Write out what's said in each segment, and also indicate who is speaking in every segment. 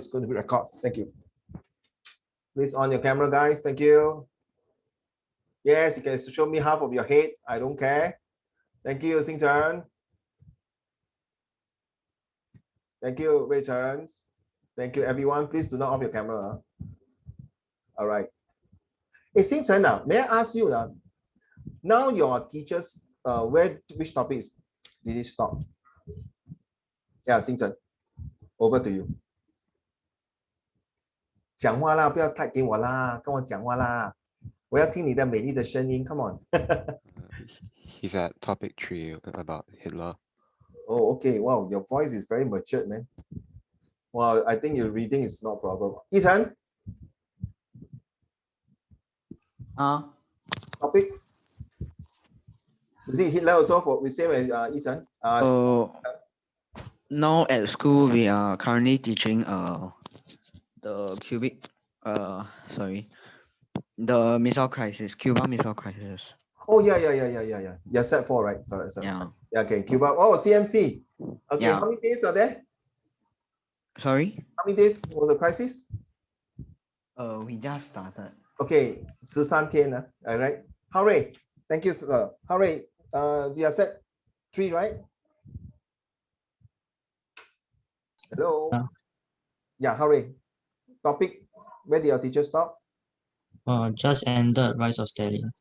Speaker 1: It's going to be recorded. Thank you. Please on your camera, guys. Thank you. Yes, you can show me half of your head. I don't care. Thank you, Sing Chen. Thank you, Ray Chen. Thank you, everyone. Please do not off your camera. All right. Hey, Sing Chen, may I ask you now your teachers, which topics did it stop? Yeah, Sing Chen, over to you. 讲话啦，不要太给我啦，跟我讲话啦，我要听你的美丽的声音。Come on.
Speaker 2: He's at topic 3 about Hitler.
Speaker 1: Oh, okay. Wow, your voice is very matured, man. Well, I think your reading is not a problem. Ethan? Topics? Is it Hitler also for the same as Ethan?
Speaker 3: Now at school we are currently teaching the missile crisis, Cuba missile crisis.
Speaker 1: Oh yeah. Set 4, right? Correct.
Speaker 3: Yeah.
Speaker 1: Okay, Cuba. Oh, CMC. Okay,
Speaker 3: yeah.
Speaker 1: How many days are there?
Speaker 3: Sorry?
Speaker 1: How many days was the crisis?
Speaker 3: We just started.
Speaker 1: Okay, 13 天. All right. Hooray. Thank you, sir. Hooray. You are set 3, right? Hello. Yeah, hooray. Topic. Where did your teacher stop?
Speaker 4: Just ended Rise of Stalin.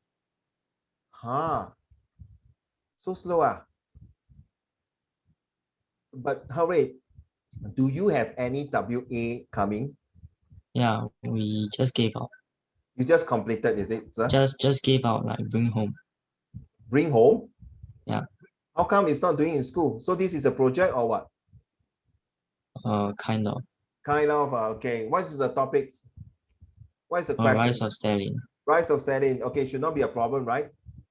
Speaker 1: So slow. But hooray. Do you have any WA coming?
Speaker 4: Yeah, we just gave out.
Speaker 1: You just completed, is it, sir?
Speaker 4: Just gave out, like bring home.
Speaker 1: Bring home?
Speaker 4: Yeah.
Speaker 1: How come it's not doing in school? So this is a project or what?
Speaker 4: Kind of.
Speaker 1: Kind of. Okay. What is the topics? What is the question?
Speaker 4: Rise of Stalin.
Speaker 1: Rise of Stalin. Okay, should not be a problem, right?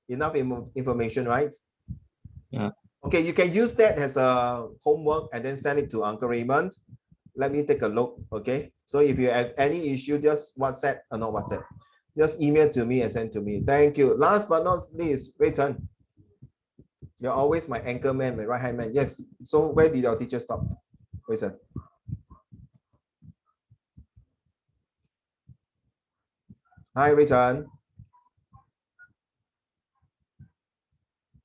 Speaker 1: Enough information, right?
Speaker 4: Yeah.
Speaker 1: Okay, you can use that as a homework and then send it to Uncle Raymond. Let me take a look. Okay. So if you have any issue, just WhatsApp, not WhatsApp. Just email to me and send to me. Thank you. Last but not least, Rayton. You're always my anchor man, my right hand man. Yes. So where did your teacher stop? Rayton. Hi, Rayton.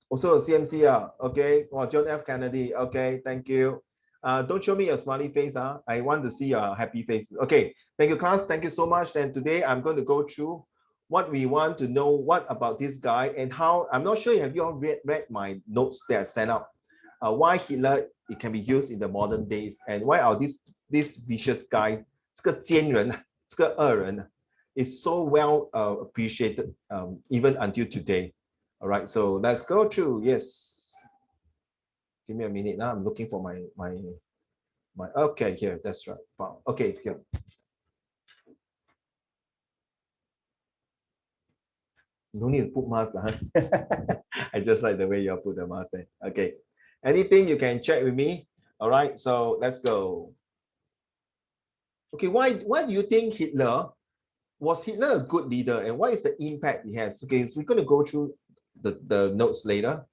Speaker 1: Also CMC, okay. Oh, John F. Kennedy. Okay, thank you. Don't show me your smiley face. I want to see your happy face. Okay, thank you, class. Thank you so much. And today I'm going to go through what we want to know, what about this guy and how. I'm not sure if you all read my notes that I sent out. Why Hitler it can be used in the modern days and why are this vicious guy, 这个奸人, 这个恶人, is so well appreciated even until today. All right, so let's go through. Yes. Give me a minute now. I'm looking for my okay, here, that's right. Wow. Okay, here. No need to put mask. I just like the way you put the mask there. Okay. Anything you can check with me. All right, so let's go. Okay, why do you think was Hitler a good leader and what is the impact he has? Okay, so we're going to go through the notes later.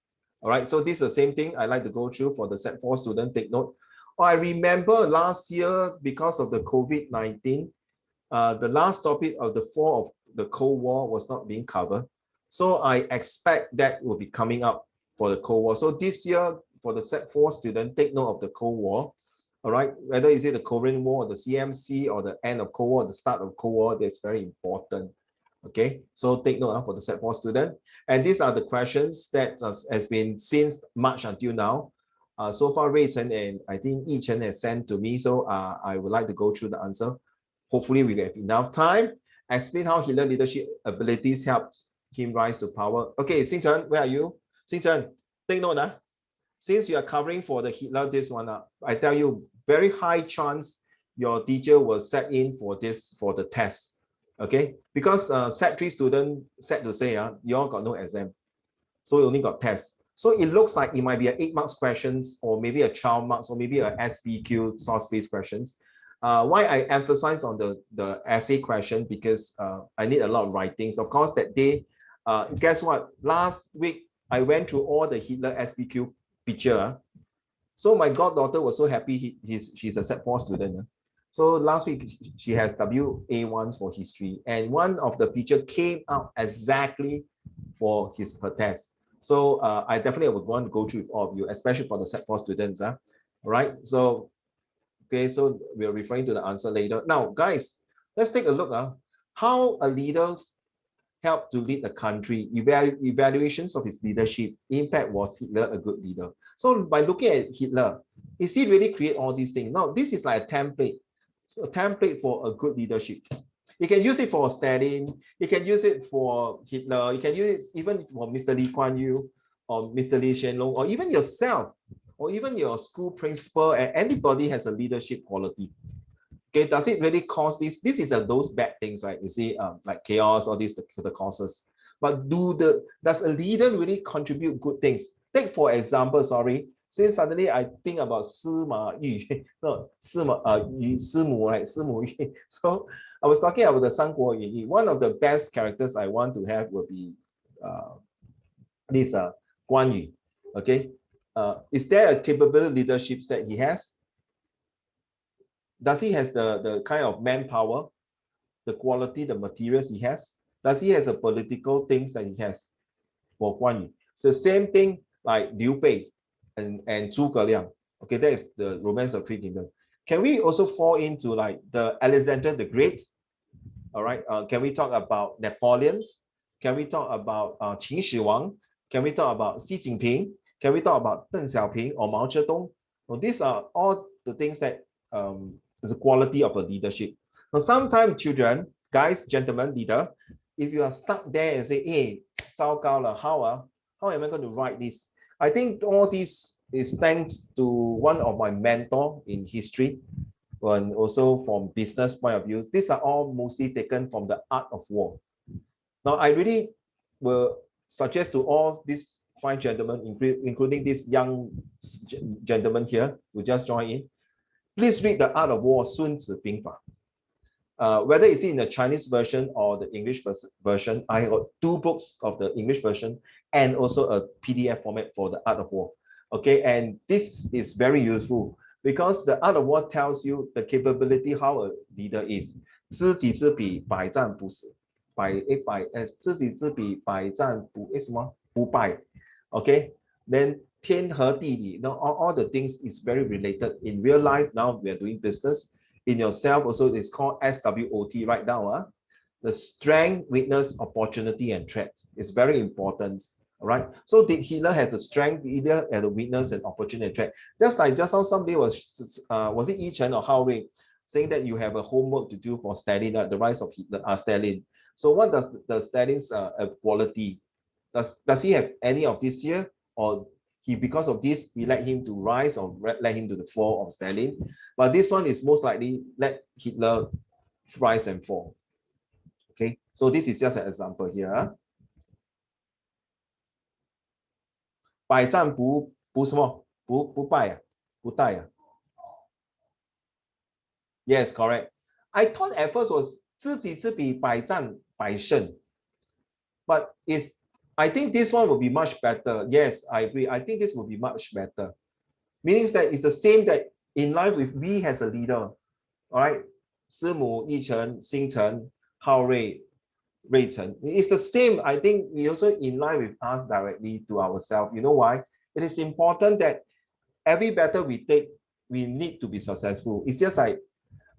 Speaker 1: All right, so this is the same thing I like to go through for the Set 4 student. Take note. Oh, I remember last year because of the COVID-19, the last topic of the fall of the Cold War was not being covered. So I expect that will be coming up for the Cold War. So this year for the Set 4 student, take note of the Cold War. All right, whether is it the Korean War, or the CMC, or the end of Cold War, the start of Cold War, that's very important. Okay, so take note for the Set 4 student. And these are the questions that has been since March until now. So far, Ray Chen and I think Yi Chen has sent to me. So I would like to go through the answer. Hopefully, we have enough time. Explain how Hitler leadership abilities helped him rise to power. Okay, Xing Chen, where are you? Xing Chen, take note. Since you are covering for the Hitler, this one, I tell you, very high chance your teacher will set in for the test. Okay, because Set 3 student said to say, you all got no exam. So you only got tests. So it looks like it might be an 8 marks questions or maybe a 12 marks or maybe a SBQ source-based questions. Why I emphasize on the essay question, because I need a lot of writings. Of course, that day, guess what? Last week, I went through all the Hitler SBQ picture. So my goddaughter was so happy she's a Set 4 student. So last week she has WA1 for history, and one of the feature came out exactly for her test. So I definitely would want to go through with all of you, especially for the Set 4 students. All right. So okay, so we're referring to the answer later. Now, guys, let's take a look how a leader help to lead the country. Evaluations of his leadership impact. Was Hitler a good leader? So by looking at Hitler, is he really create all these things? Now, this is like a template. So a template for a good leadership. You can use it for Stalin. You can use it for Hitler. You can use it even for Mr. Lee Kuan Yew or Mr. Lee Hsien Loong, or even yourself, or even your school principal, and anybody has a leadership quality. Okay, does it really cause this? This is those bad things, right? You see, like chaos, all these the causes. But does a leader really contribute good things? Take for example, sorry, since suddenly I think about Sima Yu, no, Simu, right? Simu Yu. So I was talking about the Sanguo Yi. One of the best characters I want to have will be this Guan Yu. Okay, is there a capable leadership that he has? Does he has the kind of manpower, the quality, the materials he has? Does he has a political things that he has for Guan Yu? It's the same thing like Liu Bei and Zhuge Liang. Okay, that is the Romance of Three Kingdoms. Can we also fall into like the Alexander the Great? All right. Can we talk about Napoleon? Can we talk about Qin Shi Huang? Can we talk about Xi Jinping? Can we talk about Deng Xiaoping or Mao Zedong? Well, these are all the things that is the quality of a leadership. Now, sometimes children, guys, gentlemen, leader, if you are stuck there and say, hey, 糟糕了, how am I going to write this? I think all this is thanks to one of my mentor in history, and also from business point of view. These are all mostly taken from the Art of War. Now, I really will suggest to all these fine gentlemen, including this young gentleman here who just joined in, please read The Art of War, Sun Tzu Bing Fa. Whether it's in the Chinese version or the English version, I got 2 books of the English version and also a PDF format for The Art of War. Okay, and this is very useful because The Art of War tells you the capability how a leader is. 知己知彼，百战不死。知己知彼，百战不败。Okay, then 天和地理, now all the things is very related in real life. Now we are doing business. In yourself also, it's called SWOT right now. The strength, weakness, opportunity, and threat is very important. All right. So did Hitler have the strength, either had the weakness and opportunity and threat? Just like just now somebody was it Yi Chen or Hao Rui saying that you have a homework to do for Stalin, the rise of Hitler, Stalin. So what does the Stalin's quality? Does he have any of this here, or because of this he led him to rise or led him to the fall of Stalin? But this one is most likely let Hitler rise and fall. Okay, so this is just an example here. 百战不什么不败啊，不殆啊。Yes, correct. I thought at first was 知己知彼，百战百胜. But I think this one will be much better. Yes, I agree. I think this will be much better. Meaning that it's the same that in life with we as a leader. All right. 师母, Yi Chen, Xing Chen, Hao Rui, Rui Chen. It's the same. I think we also in line with us directly to ourselves. You know why? It is important that every battle we take, we need to be successful. It's just like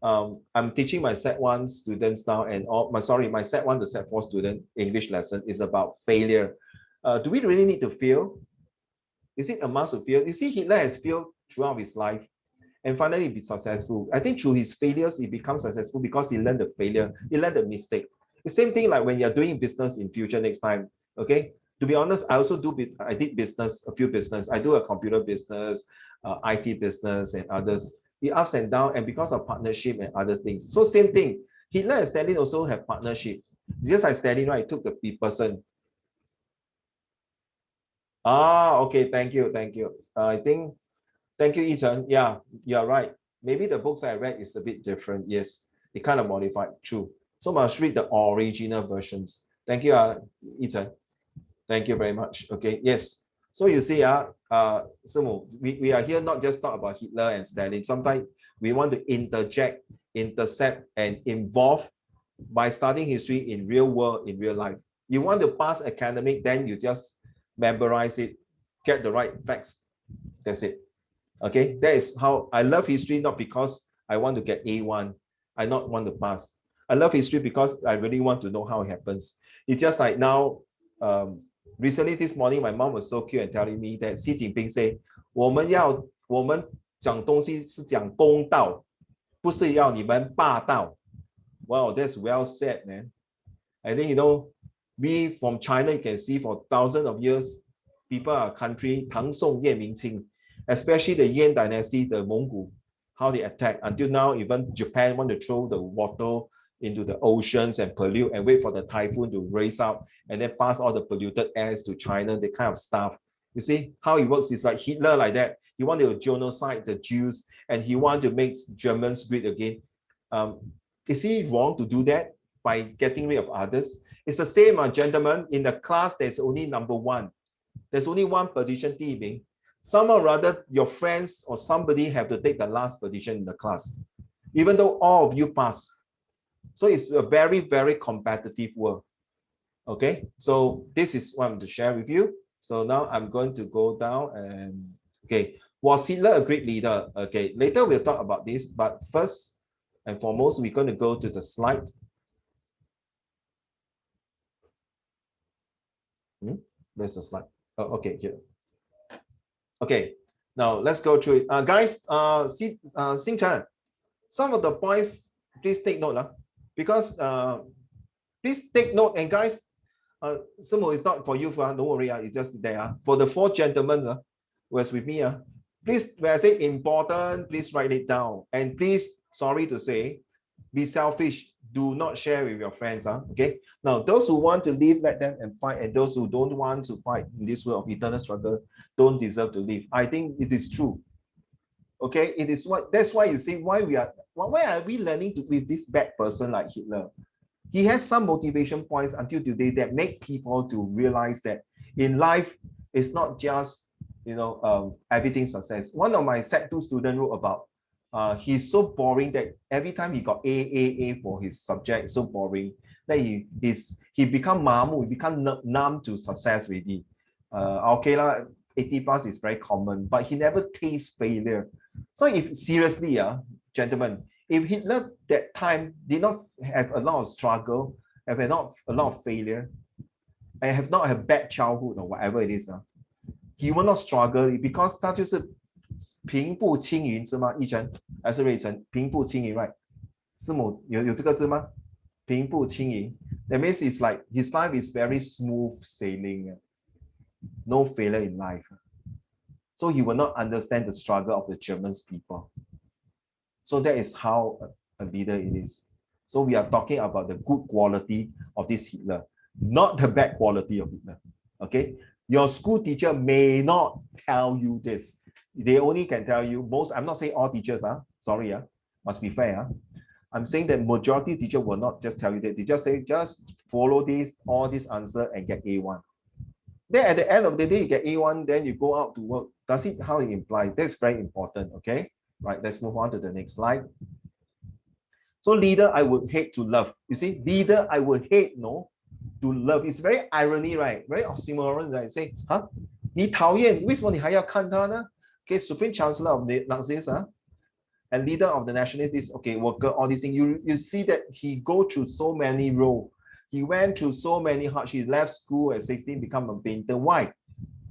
Speaker 1: I'm teaching my Set 1 students now, and my Set 1 to Set 4 student English lesson is about failure. Do we really need to fail? Is it a must to fail? You see, Hitler has failed throughout his life and finally be successful. I think through his failures, he becomes successful because he learned the failure, he learned the mistake. The same thing like when you're doing business in future next time, okay? To be honest, I did business, a few business. I do a computer business, IT business and others. The ups and downs, and because of partnership and other things. So same thing, Hitler and Stalin also have partnership. Just like Stalin, right, took the person. Okay, thank you. I think, thank you, Yi Chen. Yeah, you're right. Maybe the books I read is a bit different. Yes, it kind of modified, true. So must read the original versions. Thank you, Yi Chen. Thank you very much. Okay, yes. So you see, Simu, we are here not just talk about Hitler and Stalin. Sometimes we want to interject intercept and involve by studying history in real world, in real life. You want to pass academic, then you just memorize it, get the right facts. That's it. Okay, that is how I love history, not because I want to get A1. I not want to pass. I love history because I really want to know how it happens. It's just like now, recently this morning, my mom was so cute and telling me that Xi Jinping say, 我们讲东西是讲公道，不是要你们霸道. Wow, that's well said, man. I think, you know, we from China, you can see for thousands of years, people are country, Tang Song Ye Ming Qing, especially the Yan dynasty, the Mongol, how they attack. Until now, even Japan want to throw the water into the oceans and pollute and wait for the typhoon to raise up and then pass all the polluted airs to China, the kind of stuff. You see how it works is like Hitler like that. He wanted to genocide the Jews and he wanted to make Germans great again. Is he wrong to do that by getting rid of others? It's the same, gentlemen. In the class, there's only number one. There's only one position teaming. Somehow or rather, your friends or somebody have to take the last position in the class, even though all of you pass. So it's a very, very competitive world. Okay, so this is what I'm to share with you. So now I'm going to go down and, okay, was Hitler a great leader? Okay, later we'll talk about this, but first and foremost, we're going to go to the slide. There's the slide. Oh, okay, here. Okay, now let's go through it. Guys, Xing Chan, some of the points, please take note, because please take note. And guys, some of it's not for you, don't worry, it's just there. For the four gentlemen who was with me, please, when I say important, please write it down. And please, sorry to say, be selfish. Do not share with your friends. Okay. Now, those who want to live, let them and fight. And those who don't want to fight in this world of eternal struggle don't deserve to live. I think it is true. Okay. It is what. That's why you see why are we learning with this bad person like Hitler? He has some motivation points until today that make people to realize that in life, it's not just, you know, everything success. One of my Sec2 students wrote about he's so boring that every time he got A for his subject, so boring that he become mamu, he become numb to success already. Okay lah, 80 plus is very common, but he never tastes failure. So if seriously, gentlemen, if Hitler that time did not have a lot of struggle, have not a lot of failure, and have not a bad childhood or whatever it is, he will not struggle because 他就是平步青云是吗？奕晨还是瑞晨？平步青云 ，right？ 是某有这个字吗？平步青云 ，that means it's like his life is very smooth sailing, no failure in life. So he will not understand the struggle of the German people. So that is how a leader it is. So we are talking about the good quality of this Hitler, not the bad quality of Hitler. Okay, your school teacher may not tell you this. They only can tell you most. I'm not saying all teachers, sorry, must be fair. I'm saying that majority teacher will not just tell you that. They just say, just follow all this answer and get A1. Then at the end of the day, you get A1, then you go out to work. Does it how it implies? That's very important, okay? Right, let's move on to the next slide. So leader, I would hate to love. You see, leader, I would hate, no, to love. It's very irony, right? Very oxymoron, right? Say, 你讨厌，为什么你还要看他呢? Okay, Supreme Chancellor of the Nazis, and leader of the nationalists, okay, worker, all these things. You see that he go through so many roles. He went through so many hardships. He left school at 16, become a painter. Why?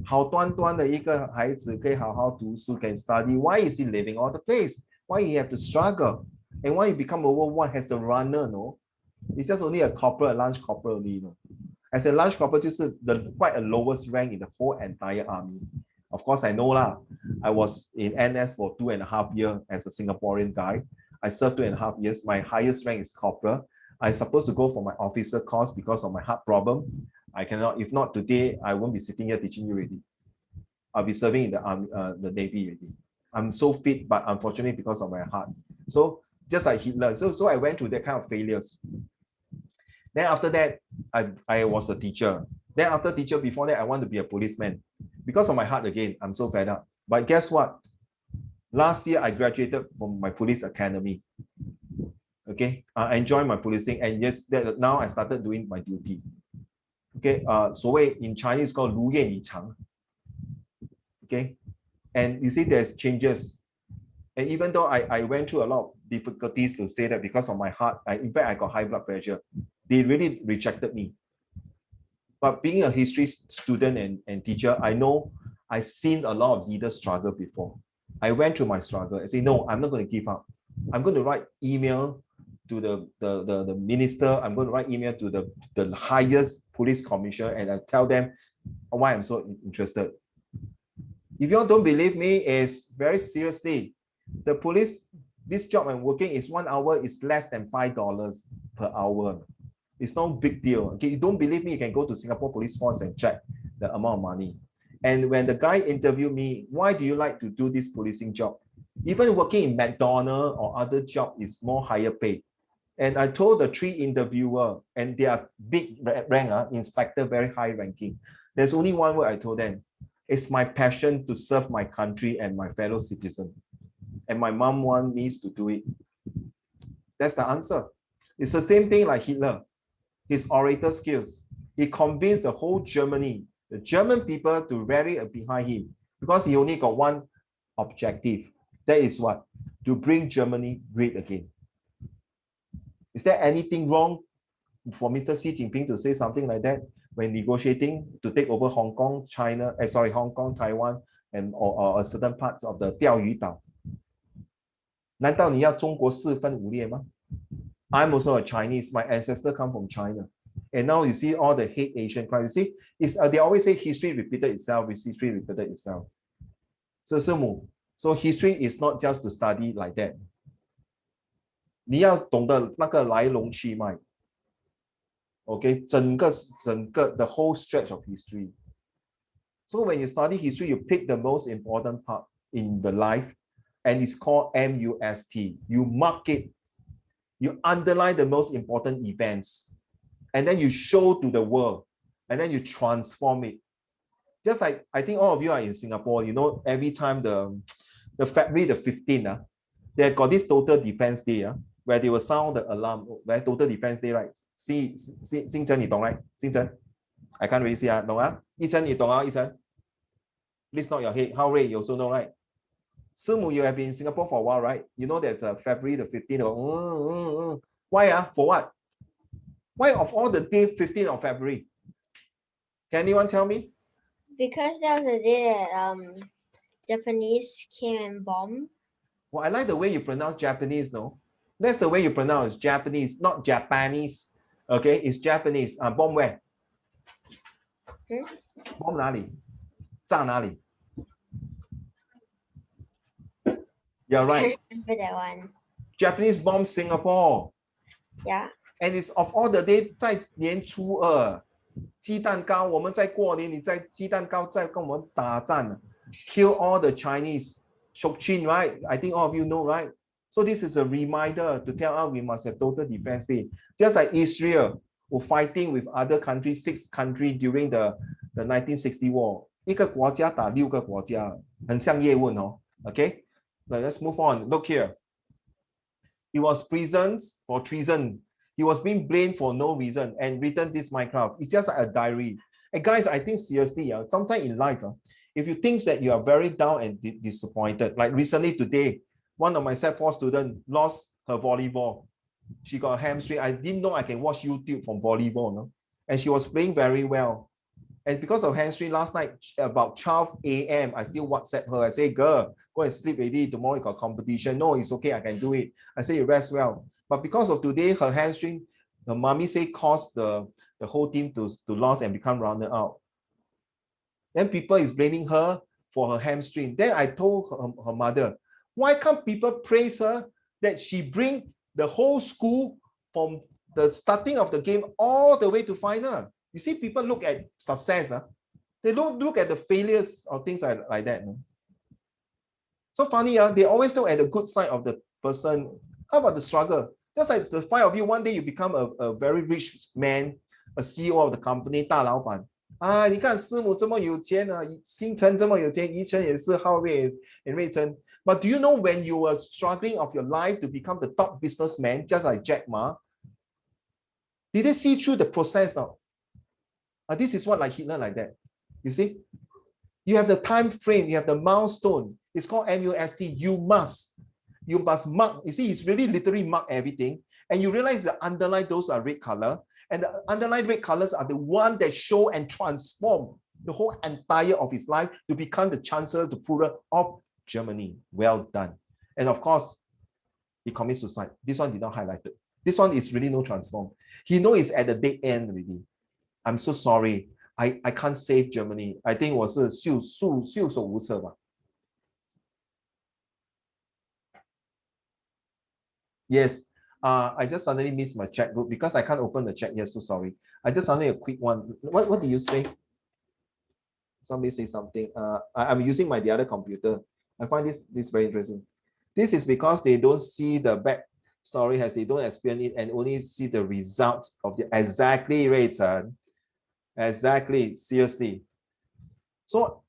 Speaker 1: 好端端的一个孩子可以好好读书 can study. Why is he living all the place? Why he have to struggle? And why he become overwhelmed as a runner? No, it's just only a corporal, a lunch corporal only. No, as a lunch corporal, just quite a lowest rank in the whole entire army. Of course, I know lah. I was in NS for 2.5 years as a Singaporean guy. I served 2.5 years. My highest rank is corporal. I'm supposed to go for my officer course because of my heart problem. I cannot. If not today, I won't be sitting here teaching you already. I'll be serving in the army, the Navy already. I'm so fit, but unfortunately because of my heart. So just like Hitler. So I went through that kind of failures. Then after that, I was a teacher. Then after teacher, before that, I want to be a policeman. Because of my heart again, I'm so fed up. But guess what? Last year, I graduated from my police academy. Okay, I enjoy my policing, and yes, that now I started doing my duty. Okay, 所谓 in Chinese called 如愿以偿. Okay, and you see there's changes. And even though I went through a lot of difficulties to say that because of my heart, in fact, I got high blood pressure. They really rejected me. But being a history student and teacher, I know I've seen a lot of leaders struggle before. I went through my struggle and say, no, I'm not going to give up. I'm going to write email to the minister. I'm going to write email to the highest police commissioner, and I tell them why I'm so interested. If you all don't believe me, it's very seriously. The police, this job I'm working is 1 hour is less than $5 per hour. It's no big deal. Okay, you don't believe me, you can go to Singapore Police Force and check the amount of money. And when the guy interviewed me, why do you like to do this policing job? Even working in McDonald's or other job is more higher pay. And I told the 3 interviewer, and they are big rank, inspector, very high ranking. There's only one word I told them. It's my passion to serve my country and my fellow citizens. And my mom wants me to do it. That's the answer. It's the same thing like Hitler. His orator skills. He convinced the whole Germany, the German people, to rally behind him because he only got one objective. That is what? To bring Germany great again. Is there anything wrong for Mr. Xi Jinping to say something like that when negotiating to take over Hong Kong, Hong Kong, Taiwan, and or certain parts of the 钓鱼岛? 难道你要中国四分五裂吗? I'm also a Chinese. My ancestors come from China. And now you see all the hate Asian crime. You see, they always say history repeated itself. History repeated itself. So history is not just to study like that. 你要懂得那个来龙去脉. Okay, 整个 the whole stretch of history. So when you study history, you pick the most important part in the life, and it's called MUST. You mark it. You underline the most important events, and then you show to the world, and then you transform it. Just like I think all of you are in Singapore, you know, every time the February the 15th, they got this total defense day, where they will sound the alarm, where total defense day, right? See, Xing Chen, you know, right? Xing Chen, I can't really see, no, Yi Chen, you know, Yi Chen. Please nod your head. How Ray, you also know, right? Sumu, you have been in Singapore for a while, right? You know that's February the 15th. Why? For what? Why of all the day 15th of February? Can anyone tell me?
Speaker 5: Because that was the day that Japanese came and bombed.
Speaker 1: Well, I like the way you pronounce Japanese, no? That's the way you pronounce Japanese, not Japanese. Okay, it's Japanese. Bomb where? Bomb 哪里？炸哪里？ You're right.
Speaker 5: I remember that one.
Speaker 1: Japanese bomb Singapore.
Speaker 5: Yeah.
Speaker 1: And it's of all the day 在年初二，鸡蛋糕，我们在过年，你在鸡蛋糕在跟我们打战 ，kill all the Chinese. Shokchin, right? I think all of you know, right? So this is a reminder to tell us we must have total defense day. Just like Israel were fighting with other countries, 6 countries during the 1960 war. 一个国家打6个国家，很像叶问哦。Okay, let's move on. Look here. He was imprisoned for treason. He was being blamed for no reason and written this Minecraft. It's just like a diary. And guys, I think seriously, sometimes in life, if you think that you are very down and disappointed, like recently today, one of my Set 4 students lost her volleyball. She got a hamstring. I didn't know I can watch YouTube from volleyball, no? And she was playing very well. And because of hamstring, last night about 12 a.m., I still WhatsApp her. I say, girl, go and sleep already. Tomorrow you got competition. No, it's okay. I can do it. I say, you rest well. But because of today, her hamstring, the mommy say caused the whole team to lose and become runner out. Then people is blaming her for her hamstring. Then I told her mother, why can't people praise her that she bring the whole school from the starting of the game all the way to final? You see, people look at success. They don't look at the failures or things like that. No? So funny, they always look at the good side of the person. How about the struggle? Just like the 5 of you, one day you become a very rich man, a CEO of the company, 大老板。你看师母这么有钱，星辰这么有钱，宜晨也是，浩瑞也瑞晨。But do you know when you were struggling of your life to become the top businessman, just like Jack Ma, did they see through the process now? This is what like Hitler like that. You see? You have the time frame, you have the milestone. It's called MUST. You must mark. You see, it's really literally mark everything. And you realize the underline, those are red color. And the underlined red colors are the one that show and transform the whole entire of his life to become the Chancellor, the Führer of Germany. Well done. And of course, he commits suicide. This one did not highlight it. This one is really no transform. He knows it's at the dead end already. I'm so sorry. I can't save Germany. I think 我是袖手无策吧. Yes, I just suddenly missed my chat group because I can't open the chat here. So sorry. I just suddenly a quick one. What do you say? Somebody say something. I'm using the other computer. I find this very interesting. This is because they don't see the back story as they don't experience it and only see the result of the exactly written. Exactly, seriously. So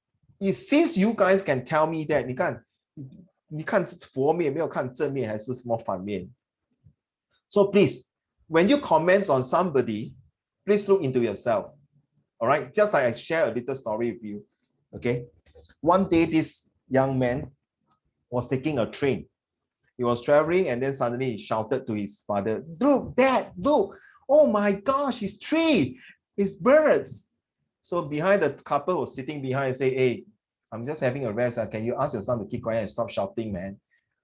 Speaker 1: since you guys can tell me that, 你看佛面没有看正面还是什么反面? So please, when you comment on somebody, please look into yourself. All right, just like I share a little story with you. Okay, one day this young man was taking a train. He was traveling and then suddenly he shouted to his father, "Look, Dad, look! Oh my gosh, it's tree! It's birds." So behind the couple was sitting behind and say, "Hey, I'm just having a rest. Can you ask your son to keep quiet and stop shouting, man?"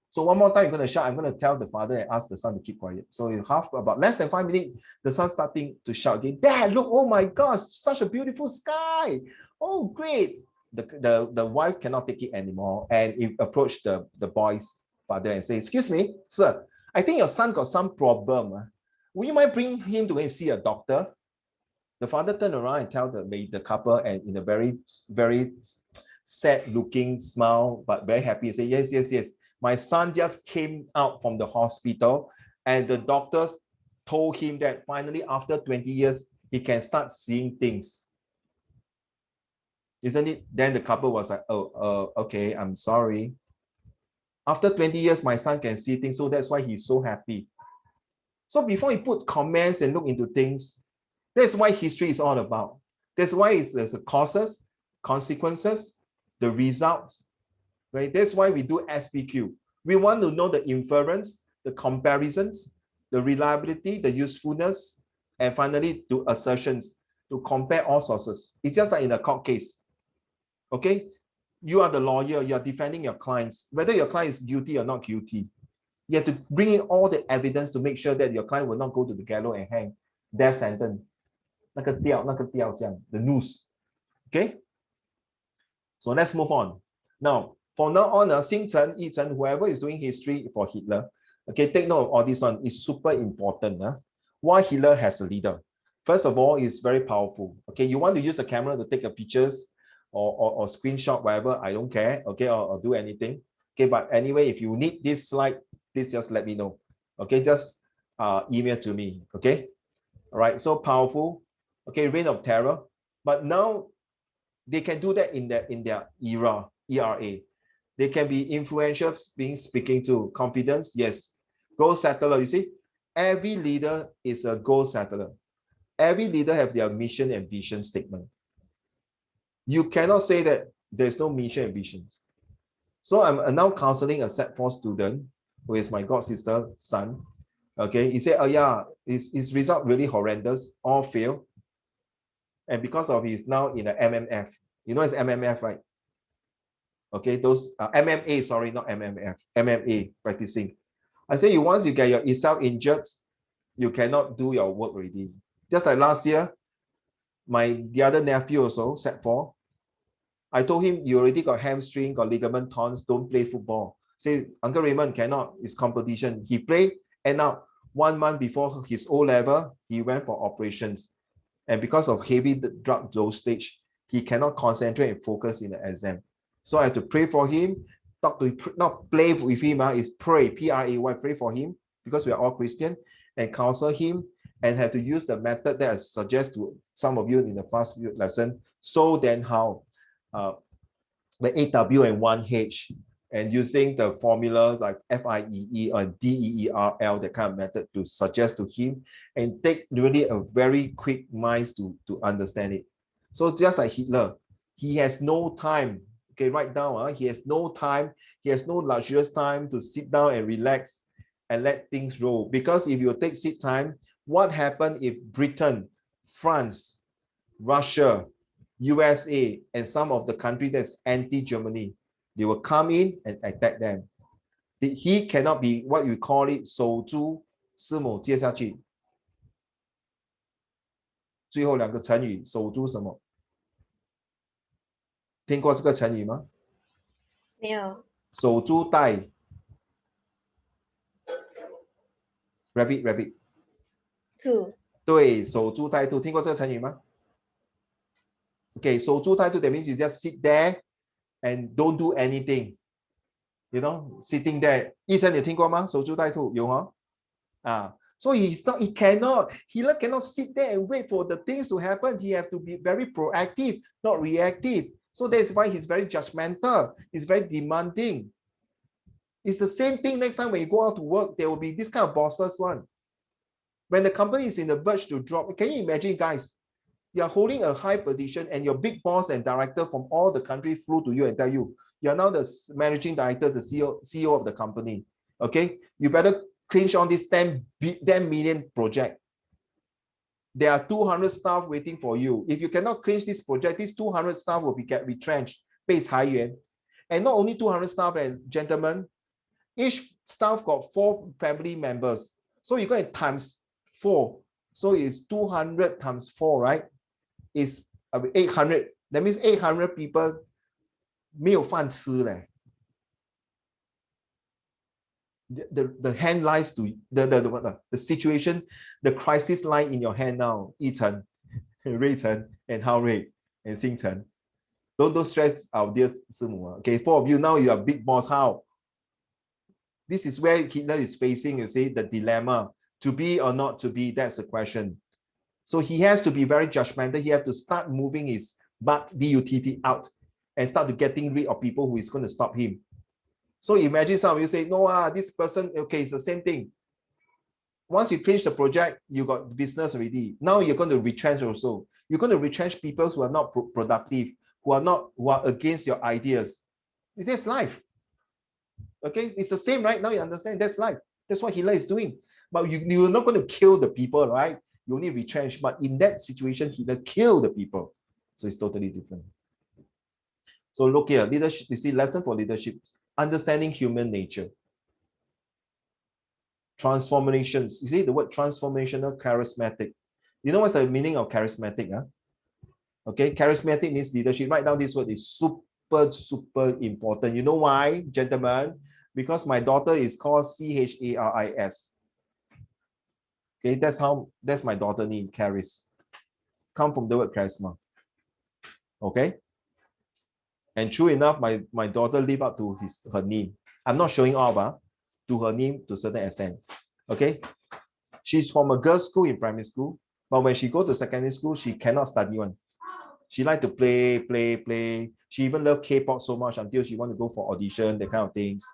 Speaker 1: So one more time you're going to shout. I'm going to tell the father and ask the son to keep quiet. So about less than 5 minutes, the son starting to shout again, "Dad, look! Oh my gosh, such a beautiful sky! Oh, great!" The wife cannot take it anymore and he approached the boy's father and say, "Excuse me, sir, I think your son got some problem. Would you mind bringing him to go and see a doctor?" The father turned around and tell the couple, and in a very, very sad looking smile, but very happy, say, yes. My son just came out from the hospital and the doctors told him that finally after 20 years, he can start seeing things. Isn't it? Then the couple was like, "Oh, okay, I'm sorry. After 20 years, my son can see things, so that's why he's so happy." So before you put comments and look into things, that's why history is all about. That's why there's the causes, consequences, the results, right? That's why we do SPQ. We want to know the inference, the comparisons, the reliability, the usefulness, and finally do assertions to compare all sources. It's just like in a court case, okay? You are the lawyer, you are defending your clients, whether your client is guilty or not guilty. You have to bring in all the evidence to make sure that your client will not go to the gallows and hang, death sentence. 那个吊这样, the noose. Okay? So let's move on. Now, from now on, Xingchen, Yichen, whoever is doing history for Hitler, okay, take note of all this one. It's super important. Why Hitler has a leader? First of all, it's very powerful. Okay, you want to use a camera to take a pictures or screenshot, whatever, I don't care, okay, or do anything. Okay, but anyway, if you need this slide, please just let me know. Okay, just email to me. Okay, all right, so powerful. Okay, reign of terror. But now they can do that in their era, ERA. They can be influential, speaking to confidence. Yes, goal settler. You see, every leader is a goal settler. Every leader have their mission and vision statement. You cannot say that there's no mission and visions. So I'm now counseling a Sec4 student who is my god sister son. Okay, he said, "Oh yeah, his result really horrendous, all fail." And because of he's now in the MMF. You know it's MMF, right? Okay, those MMA, sorry, not MMF, MMA practicing. I say once you get yourself injured, you cannot do your work already. Just like last year, the other nephew also, Sec4, I told him, "You already got hamstring, got ligament torn, don't play football." Say, "Uncle Raymond cannot, it's competition." He played, and now 1 month before his O level, he went for operations. And because of heavy drug dosage, he cannot concentrate and focus in the exam. So I had to pray for him, not play with him, is pray, P-R-A-Y, pray for him, because we are all Christian, and counsel him, and have to use the method that I suggest to some of you in the past few lesson. So then how? The 8W and 1H, and using the formula like FIEE or DEERL, that kind of method to suggest to him, and take really a very quick mind to understand it. So just like Hitler, he has no time. Okay, write down, he has no time, he has no luxurious time to sit down and relax and let things roll. Because if you take sit time, what happened if Britain, France, Russia, USA, and some of the country that's anti-Germany, they will come in and attack them. He cannot be what you call it 守株师母接下去。最后两个成语，守株什么？听过这个成语吗？
Speaker 5: 没有。
Speaker 1: 守株待 rabbit。
Speaker 5: 兔。
Speaker 1: 对，守株待兔，听过这个成语吗？ Okay, 守株待兔 that means you just sit there and don't do anything. You know, sitting there. 医生你听过吗？守株待兔有哦。So he cannot sit there and wait for the things to happen. He has to be very proactive, not reactive. So that's why he's very judgmental. He's very demanding. It's the same thing next time when you go out to work, there will be this kind of bosses one. When the company is in the verge to drop, can you imagine, guys? You're holding a high position and your big boss and director from all the country flew to you and tell you, you're now the managing director, the CEO of the company. Okay, you better clinch on this 10 million project. There are 200 staff waiting for you. If you cannot clinch this project, these 200 staff will get retrenched, 被裁员. And not only 200 staff, and gentlemen, each staff got 4 family members. So you got times 4. So it's 200 times 4, right? Is 800. That means 800 people 没有饭吃嘞。The hand lies to the situation, the crisis lie in your hand now. 一晨, Ray Chen, and Hao Rui, and Xing Chen. Don't stress our dear Simu. Okay, 4 of you now, you are big boss. How? This is where Hitler is facing, you see, the dilemma. To be or not to be, that's the question. So he has to be very judgmental. He has to start moving his butt, B-U-T-T, out and start to getting rid of people who is going to stop him. So imagine some of you say, no, this person, okay, it's the same thing. Once you finish the project, you got business already. Now you're going to retrench also. You're going to retrench people who are not productive, who are against your ideas. That's life. Okay, it's the same, right? Now you understand that's life. That's what Hitler is doing. But you're not going to kill the people, right? You only retrench. But in that situation, Hitler killed the people. So it's totally different. So look here, leadership, you see, lesson for leadership, understanding human nature. Transformations. You see the word transformational, charismatic. You know what's the meaning of charismatic? Huh? Okay, charismatic means leadership. Write down this word is super important. You know why, gentlemen? Because my daughter is called Charis. Okay, that's my daughter name, Charis. Come from the word charisma. Okay. And true enough, my daughter live up to her name. I'm not showing off to her name to a certain extent. Okay. She's from a girls' school in primary school, but when she go to secondary school, she cannot study one. She like to play. She even love K-pop so much until she want to go for audition, that kind of things.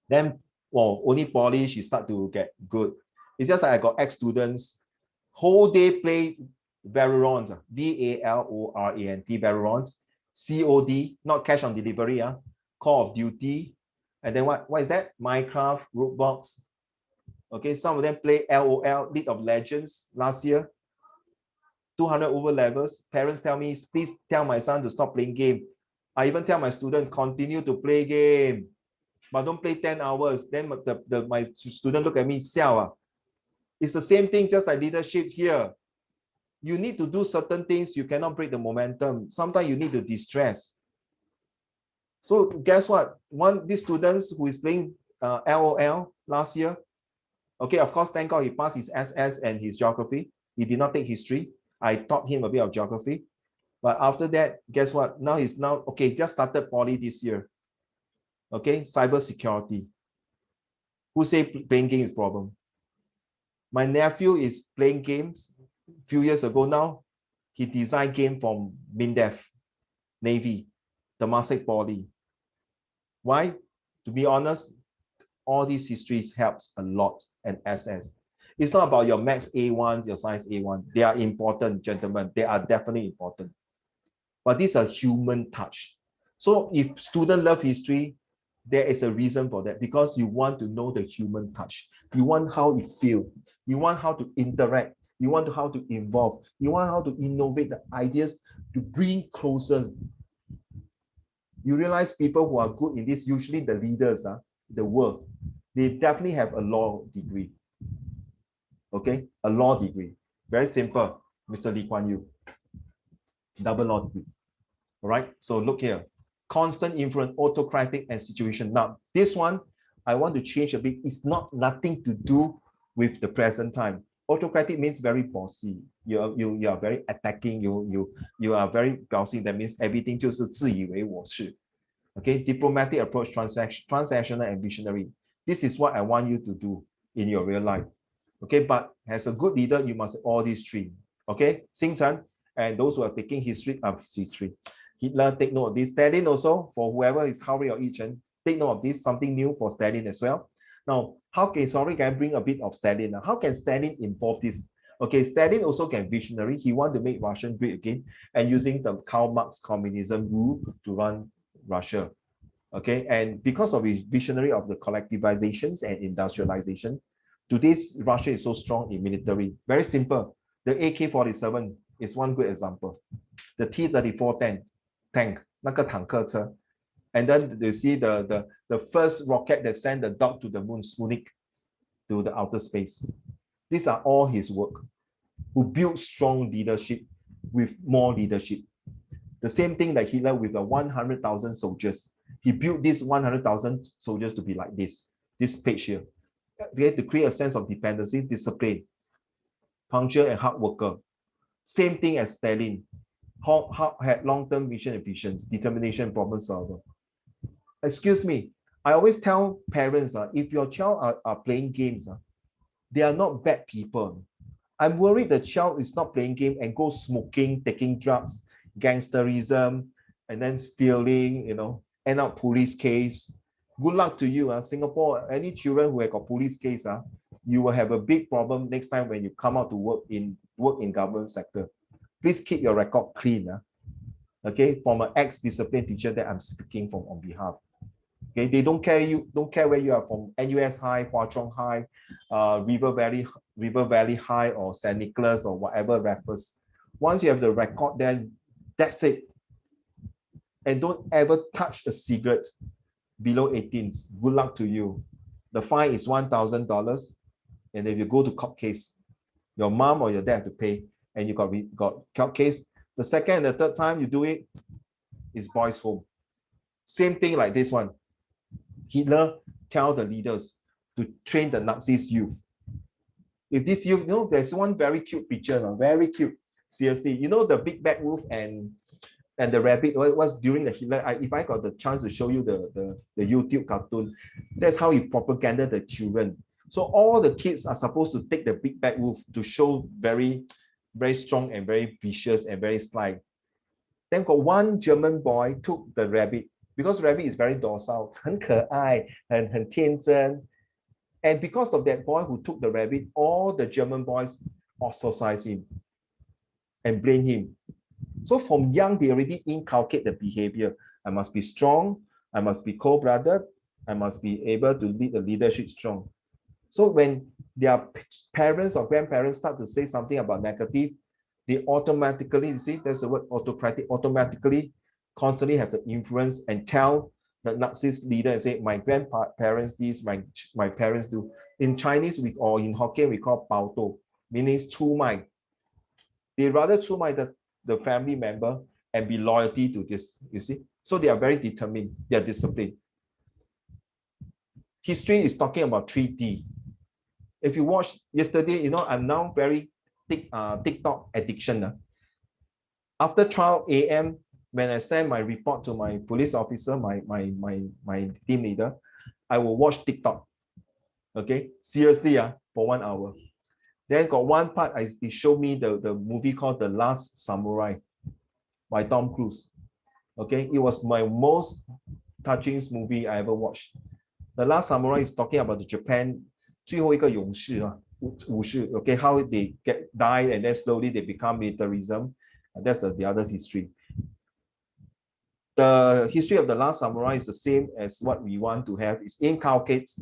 Speaker 1: Then, well, only poly, she start to get good. It's just like I got ex-students, whole day play Valorant, Valorant, Valorant, COD, not cash on delivery, Call of Duty, and then what is that? Minecraft, Roblox. Okay, some of them play LOL, League of Legends last year. 200 over levels. Parents tell me, please tell my son to stop playing game. I even tell my student, continue to play game, but don't play 10 hours. Then my student look at me, siao. It's the same thing, just like leadership here. You need to do certain things. You cannot break the momentum. Sometimes you need to distress. So guess what? These students who is playing LOL last year, okay, of course, thank God he passed his SS and his geography. He did not take history. I taught him a bit of geography. But after that, guess what? Now he's okay, just started poly this year. Okay, cyber security. Who say playing game is problem? My nephew is playing games. A few years ago now, he designed game from MINDEF, Navy, Temasek Poly. Why? To be honest, all these histories helps a lot, and SS. It's not about your maths A1, your science A1. They are important, gentlemen. They are definitely important. But these are human touch. So if students love history, there is a reason for that, because you want to know the human touch. You want how it feels. You want how to interact. You want how to involve. You want how to innovate the ideas to bring closer. You realize people who are good in this, usually the leaders, the world, they definitely have a law degree. Okay, a law degree. Very simple, Mr. Lee Kuan Yew. Double law degree. All right, so look here. Constant influence, autocratic and situation. Now, this one, I want to change a bit. It's not nothing to do with the present time. Autocratic means very bossy. You are very attacking. You are very bossy. That means everything 就是自以为我是. Okay, diplomatic approach, transactional and visionary. This is what I want you to do in your real life. Okay, but as a good leader, you must have all these three. Okay, Xing Chen and those who are taking history. Hitler, take note of this. Stalin also, for whoever is Harry or Yichen, take note of this, something new for Stalin as well. Now, how can I bring a bit of Stalin? Now, how can Stalin involve this? Okay, Stalin also can visionary. He want to make Russia great again and using the Karl Marx communism rule to run Russia. Okay, and because of his visionary of the collectivizations and industrialization, today's Russia is so strong in military. Very simple. The AK-47 is one good example. The T-34 tank, 那个坦克车. And then you see the first rocket that sent the dog to the moon, Sputnik, to the outer space. These are all his work, who built strong leadership with more leadership. The same thing that Hitler with the 100,000 soldiers. He built these 100,000 soldiers to be like this page here. Okay, to create a sense of dependency, discipline, punctual and hard worker. Same thing as Stalin. Had long-term vision and visions, determination, problem solver. Excuse me, I always tell parents, if your child are playing games, they are not bad people. I'm worried the child is not playing game and go smoking, taking drugs, gangsterism, and then stealing, end up police case. Good luck to you. Singapore, any children who have got police case, you will have a big problem next time when you come out to work in government sector. Please keep your record clean. Okay, from an ex-discipline teacher that I'm speaking from on behalf. Okay, they don't care where you are from, NUS High, Hwa Chong High, River Valley High, or St. Nicholas, or whatever Raffles. Once you have the record, then that's it. And don't ever touch a cigarette below 18. Good luck to you. The fine is $1,000, and if you go to court case, your mom or your dad have to pay, and you got court case. The second and the third time you do it, is boys' home. Same thing like this one. Hitler tell the leaders to train the Nazis youth. If this youth, there's one very cute picture, very cute. Seriously, the big bad wolf and the rabbit was during the Hitler. If I got the chance to show you the YouTube cartoon, that's how he propaganda the children. So all the kids are supposed to take the big bad wolf to show very, very strong and very vicious and very sly. Then got one German boy took the rabbit, because rabbit is very docile, 很可爱, 很天真. And because of that boy who took the rabbit, all the German boys ostracize him and blame him. So from young, they already inculcate the behavior. I must be strong. I must be cold-blooded. I must be able to lead the leadership strong. So when their parents or grandparents start to say something about negative, they automatically, you see, there's the word autocratic, automatically constantly have the influence and tell the Nazis leader and say, my grandparents this, my parents do. In Chinese, or in Hokkien, we call 包斗, meaning 出卖. They rather 出卖the family member and be loyalty to this, you see. So they are very determined, they are disciplined. History is talking about 3D. If you watched yesterday, I'm now very TikTok addiction. After 12 a.m., when I send my report to my police officer, my team leader, I will watch TikTok. Okay, seriously, for 1 hour. Then got one part, it showed me the movie called The Last Samurai by Tom Cruise. Okay, it was my most touching movie I ever watched. The Last Samurai is talking about the Japan 最后一个勇士啊，武士 okay, how they die and then slowly they become militarism. That's the other history. The history of the Last Samurai is the same as what we want to have. It inculcates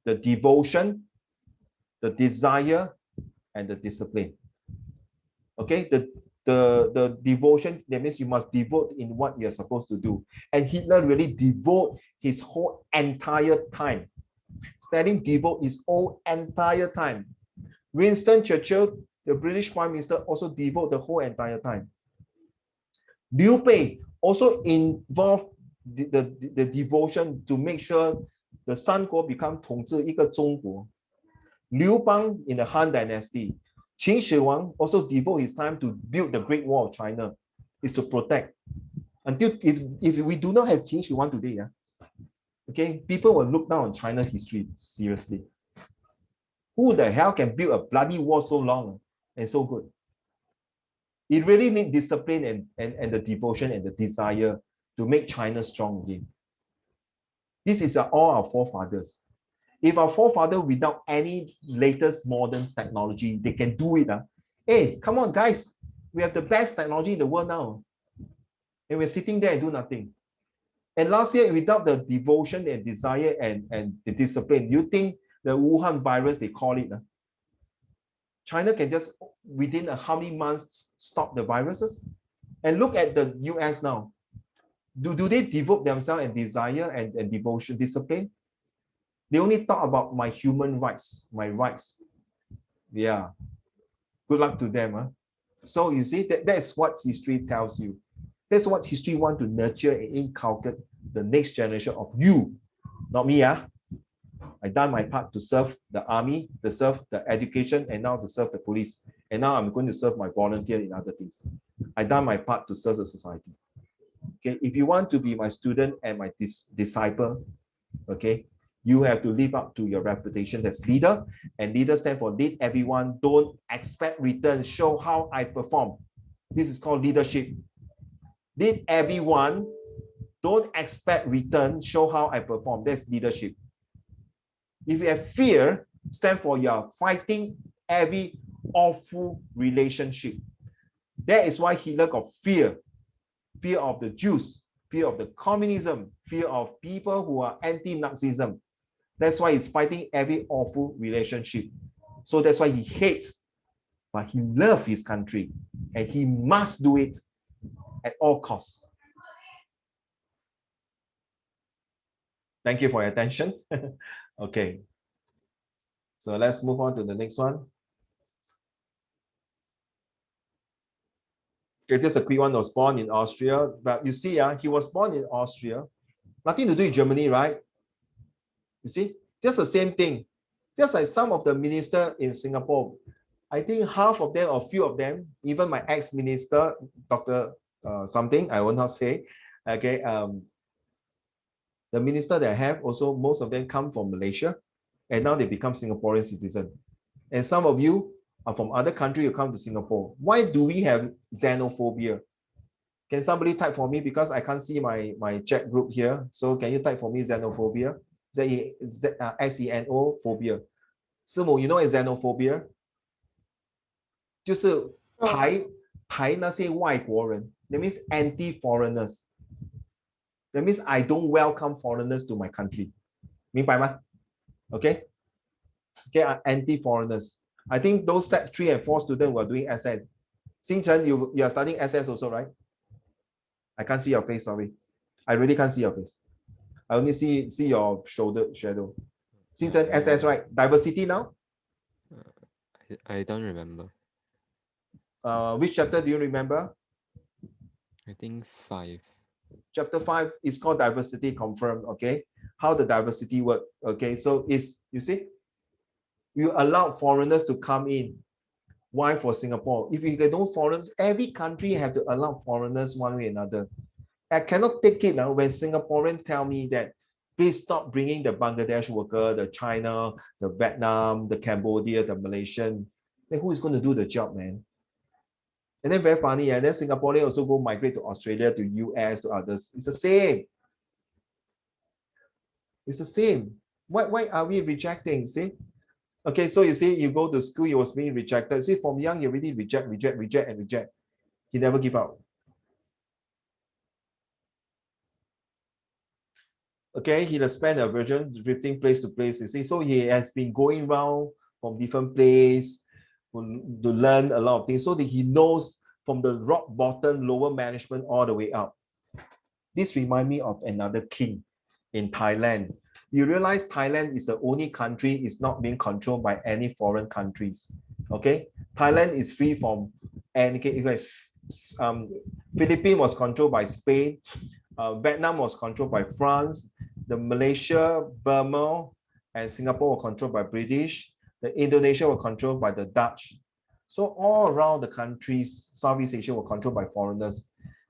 Speaker 1: the devotion, the desire, and the discipline. Okay, the devotion, that means you must devote in what you're supposed to do. And Hitler really devote his whole entire time. Stalin devote his whole entire time. Winston Churchill, the British Prime Minister, also devote the whole entire time. Liu Bei also involved the devotion to make sure the Sanguo become 统治一个中国. Liu Bang in the Han Dynasty. Qin Shi Huang also devote his time to build the Great Wall of China, is to protect. Until if we do not have Qin Shi Huang today, okay, people will look down on China history seriously. Who the hell can build a bloody wall so long and so good? It really needs discipline and the devotion and the desire to make China strong again. This is all our forefathers. If our forefathers, without any latest modern technology, they can do it. Hey, come on, guys. We have the best technology in the world now. And we're sitting there and do nothing. And last year, without the devotion and desire and the discipline, you think the Wuhan virus, they call it, China can just, within how many months, stop the viruses? And look at the US now. Do they devote themselves and desire and devotion, discipline? They only talk about my human rights, my rights. Yeah. Good luck to them. So you see, that's what history tells you. That's what history wants to nurture and inculcate the next generation of you, not me. I done my part to serve the army, to serve the education, and now to serve the police. And now I'm going to serve my volunteer in other things. I done my part to serve the society. Okay, if you want to be my student and my disciple, okay, you have to live up to your reputation as leader. And leader stand for lead everyone, don't expect return, show how I perform. This is called leadership. Lead everyone, don't expect return, show how I perform. That's leadership. If you have fear, stand for you're fighting every awful relationship. That is why Hitler got fear. Fear of the Jews, fear of the communism, fear of people who are anti-Nazism. That's why he's fighting every awful relationship. So that's why he hates, but he loves his country and he must do it at all costs. Thank you for your attention. Okay. So let's move on to the next one. Okay, just a quick one. Was born in Austria, but you see, he was born in Austria. Nothing to do with Germany, right? You see, just the same thing. Just like some of the ministers in Singapore, I think half of them or few of them, even my ex-minister, Dr. Something, I will not say, okay, the minister that I have also, most of them come from Malaysia, and now they become Singaporean citizens. And some of you are from other countries, you come to Singapore. Why do we have xenophobia? Can somebody type for me, because I can't see my chat group here. So can you type for me xenophobia? XENO phobia. 师母, you know what is xenophobia? 就是排那些外国人. That means anti-foreigners. That means I don't welcome foreigners to my country. 明白吗? Okay? Okay, anti-foreigners. I think those set 3 and 4 students were doing SS. Xingchen, you are studying SS also, right? I can't see your face, sorry. I really can't see your face. I only see your shoulder shadow. Xingchen, SS, right? Diversity now?
Speaker 2: I don't remember.
Speaker 1: Which chapter do you remember?
Speaker 2: I think 5.
Speaker 1: Chapter 5 is called diversity confirmed, okay? How the diversity work, okay? So it's, you see, you allow foreigners to come in. Why for Singapore? If you get no foreigners, every country have to allow foreigners one way or another. I cannot take it now when Singaporeans tell me that please stop bringing the Bangladesh worker, the China, the Vietnam, the Cambodia, the Malaysian. Then who is going to do the job, man? And then very funny, and then Singaporeans also go migrate to Australia, to US, to others. It's the same. It's the same. Why are we rejecting? See? Okay, so you see, you go to school, you was being rejected. See, from young, you already reject. He never give up. Okay, he has spent a version drifting place to place. You see, so he has been going around from different place to learn a lot of things, so that he knows from the rock bottom, lower management, all the way up. This reminds me of another king in Thailand. You realize Thailand is the only country is not being controlled by any foreign countries. Okay, Thailand is free from any. Philippines was controlled by Spain. Vietnam was controlled by France. The Malaysia, Burma, and Singapore were controlled by British. The Indonesia were controlled by the Dutch. So all around the countries, Southeast Asia were controlled by foreigners.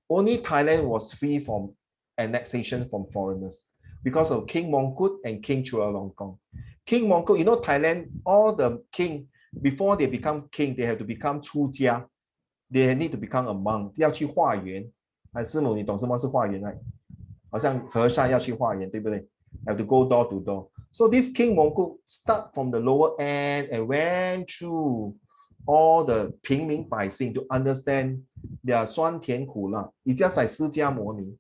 Speaker 1: Only Thailand was free from annexation from foreigners because of King Mongkut and King Chulalongkorn. King Mongkut, you know, Thailand, all the king, before they become king, they have to become 出家. They need to become a monk. 要去化缘。师母，你懂什么是化缘吗？好像和尚要去化缘，对不对？ Have to go door to door. So this King Mongkut start from the lower end and went through all the 平民百姓 to understand their 酸甜苦辣. It's just like 释迦牟尼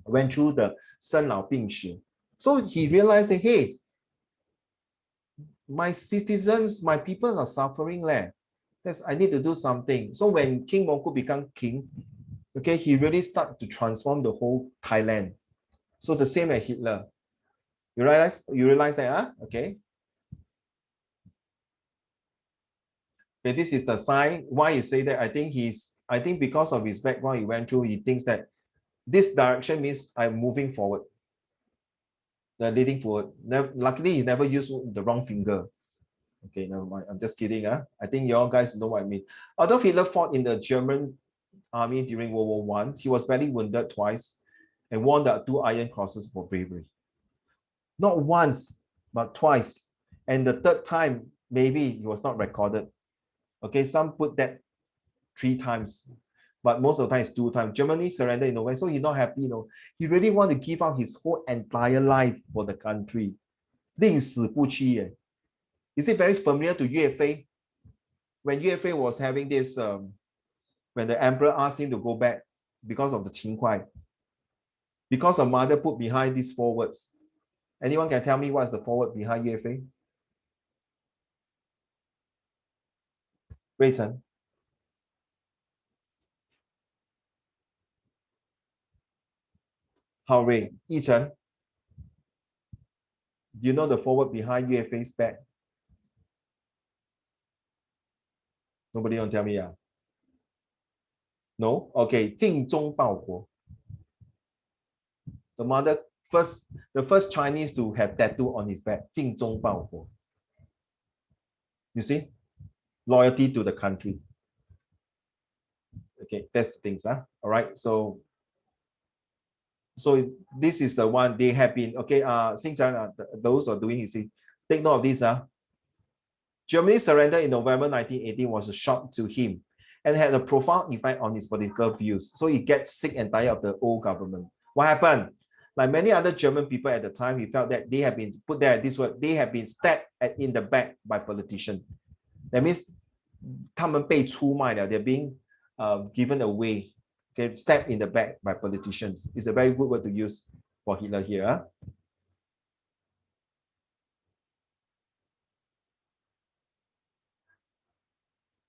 Speaker 1: went through the 生老病死. So he realized that, hey, my citizens, my people are suffering. I need to do something. So when King Mongkut became king, okay, he really started to transform the whole Thailand. So the same as Hitler. You realize that, huh? Okay. Okay, this is the sign. Why he say that? I think because of his background he went through, he thinks that this direction means I'm moving forward. Leading forward. Luckily, he never used the wrong finger. Okay, never mind. I'm just kidding. I think you all guys know what I mean. Although Hitler fought in the German army during World War I, he was badly wounded twice and won the 2 Iron Crosses for bravery. Not once, but twice. And the third time, maybe he was not recorded. Okay, some put that 3 times, but most of the time it's 2 times. Germany surrendered in a way, so he's not happy. He really want to give up his whole entire life for the country. 宁死不屈. Is it very familiar to Yue Fei? When Yue Fei was having this, when the emperor asked him to go back because of the Qing Huai, because a mother put behind these 4 words. Anyone can tell me what's the forward behind Yue Fei? Rui Chen. Hao Rui. Yi Chen. Do you know the forward behind Yue Fei's back? Nobody want to tell me, yeah? No? Okay. 精忠报国. The mother, the first Chinese to have tattoo on his back. 精忠报国. You see? Loyalty to the country. Okay, that's the things, huh? All right, so this is the one they have been, okay, those are doing, you see, take note of this, Germany's surrender in November 1918 was a shock to him and had a profound effect on his political views. So he gets sick and tired of the old government. What happened? Like many other German people at the time, he felt that they have been put there, this word, they have been stabbed in the back by politicians. That means 他们被出卖了, they're being given away, okay, stabbed in the back by politicians. It's a very good word to use for Hitler here.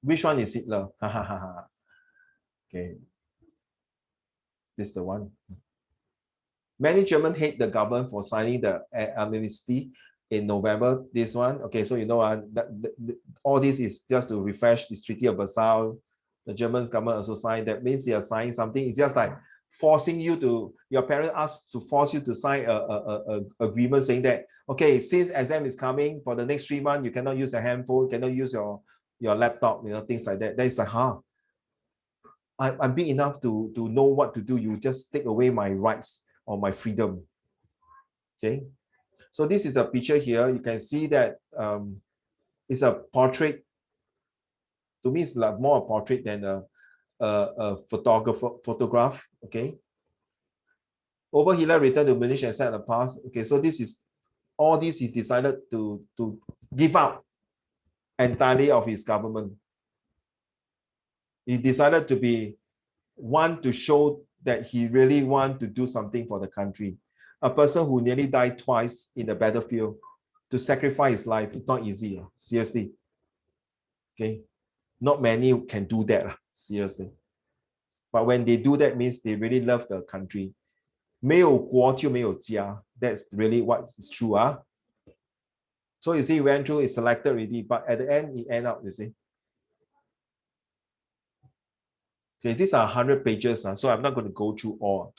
Speaker 1: Which one is Hitler? Okay, this is the one. Many Germans hate the government for signing the amnesty in November. This one, okay, so you know, all this is just to refresh this Treaty of Versailles. The German government also signed. That means they are signing something. It's just like forcing you to, your parents ask to force you to sign a agreement saying that, okay, since exam is coming for the next 3 months, you cannot use a handphone, you cannot use your laptop, you know, things like that. That is like, I'm big enough to know what to do. You just take away my rights or my freedom. Okay. So this is a picture here. You can see that it's a portrait. To me, it's like more a portrait than a photograph. Okay. Over Hitler returned to Munich and set the past. Okay, so this is all this he decided to give up entirely of his government. He decided to be one to show that he really want to do something for the country. A person who nearly died twice in the battlefield to sacrifice his life, it's not easy, seriously. Okay, not many can do that, seriously. But when they do that, means they really love the country. 没有国就没有家. That's really what's true. So you see, he went through, it's selected already, but at the end, he ended up, you see. Okay, these are 100 pages, so I'm not going to go through all.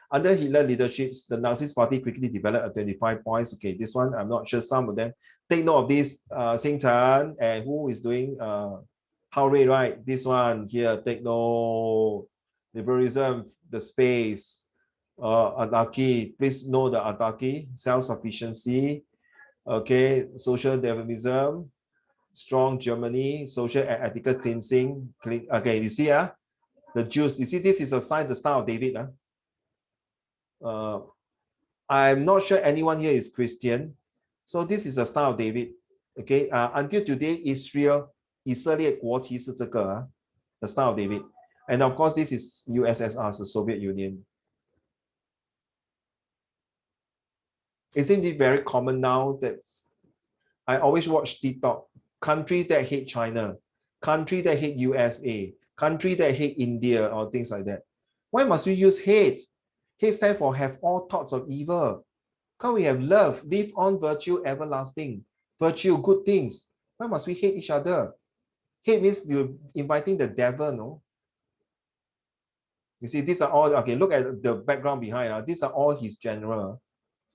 Speaker 1: Under Hitler leadership, the Nazi Party quickly developed a 25 points. Okay, this one, I'm not sure some of them. Take note of this, Xing Chen, and who is doing Hao Rui, right? This one here, take note. Liberalism, the space, anarchy, please know the anarchy, self-sufficiency, okay, social determinism, strong Germany, social and ethical cleansing. Okay, you see, the Jews, you see, this is a sign, the Star of David. I'm not sure anyone here is Christian. So this is a Star of David. Okay, until today, Israel, 以色列国旗是这个, the Star of David. And of course, this is USSR, the Soviet Union. Isn't it very common now that I always watch TikTok, country that hate China, country that hate USA, country that hate India, or things like that. Why must we use hate? Hate stands for have all thoughts of evil. Can't we have love, live on virtue everlasting, virtue, good things? Why must we hate each other? Hate means you're inviting the devil, no? You see, these are all, okay, look at the background behind. These are all his general.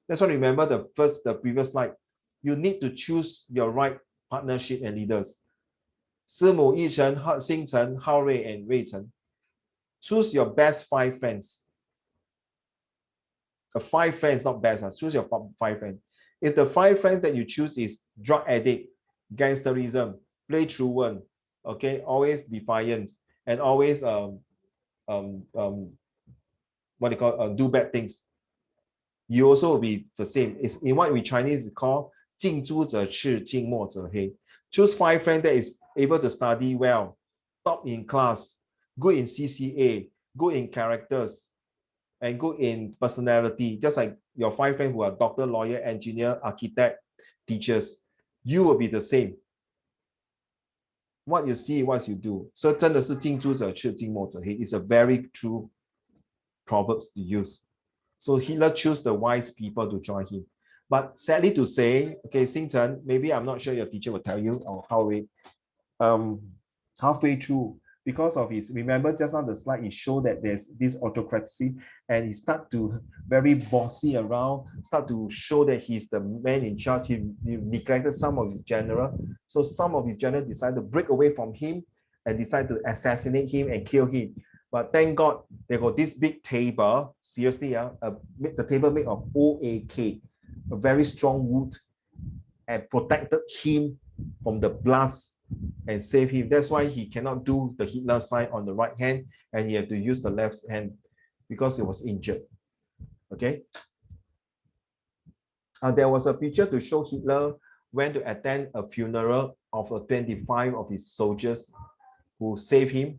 Speaker 1: That's why remember the previous slide. You need to choose your right partnership and leaders. 师母一成, Xing Chen, Hao Rui, and Wei Chen. Choose your best 5 friends. 5 friends, not best. Choose your 5 friends. If the 5 friends that you choose is drug addict, gangsterism, play truant, okay, always defiant, and always what do you call do bad things, you also will be the same. It's in what we Chinese call 近朱者赤，近墨者黑. Choose 5 friends that is able to study well, top in class, good in CCA, good in characters, and good in personality. Just like your 5 friends who are doctor, lawyer, engineer, architect, teachers, you will be the same. What you see, what you do. So 真的是近朱者赤，近墨者黑 is a very true proverbs to use. So Hitler chose the wise people to join him. But sadly to say, okay, Xing Chen, maybe I'm not sure your teacher will tell you or halfway through, because of his, remember just on the slide, it showed that there's this autocracy and he start to very bossy around, start to show that he's the man in charge. He neglected some of his general. So some of his general decided to break away from him and decide to assassinate him and kill him. But thank God they got this big table, seriously, the table made of OAK, a very strong wood, and protected him from the blast and save him. That's why he cannot do the Hitler sign on the right hand and he had to use the left hand because he was injured. Okay. There was a picture to show Hitler went to attend a funeral of 25 of his soldiers who saved him,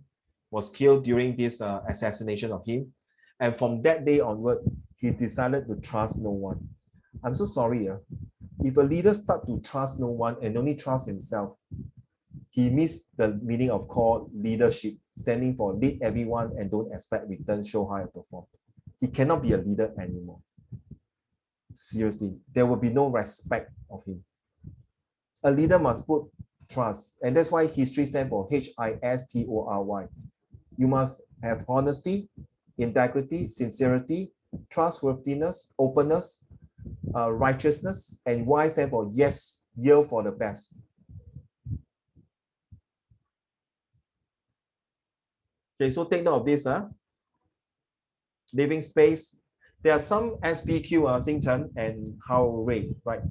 Speaker 1: was killed during this assassination of him. And from that day onward, he decided to trust no one. I'm so sorry. If a leader starts to trust no one and only trust himself, he missed the meaning of called leadership, standing for lead everyone and don't expect return, show how I perform. He cannot be a leader anymore. Seriously, there will be no respect of him. A leader must put trust, and that's why history stands for HISTORY. You must have honesty, integrity, sincerity, trustworthiness, openness, righteousness, and Y stands for yes, yield for the best. Okay, so take note of this. Living space. There are some SPQ, Xing Chen and Hao Rui, right?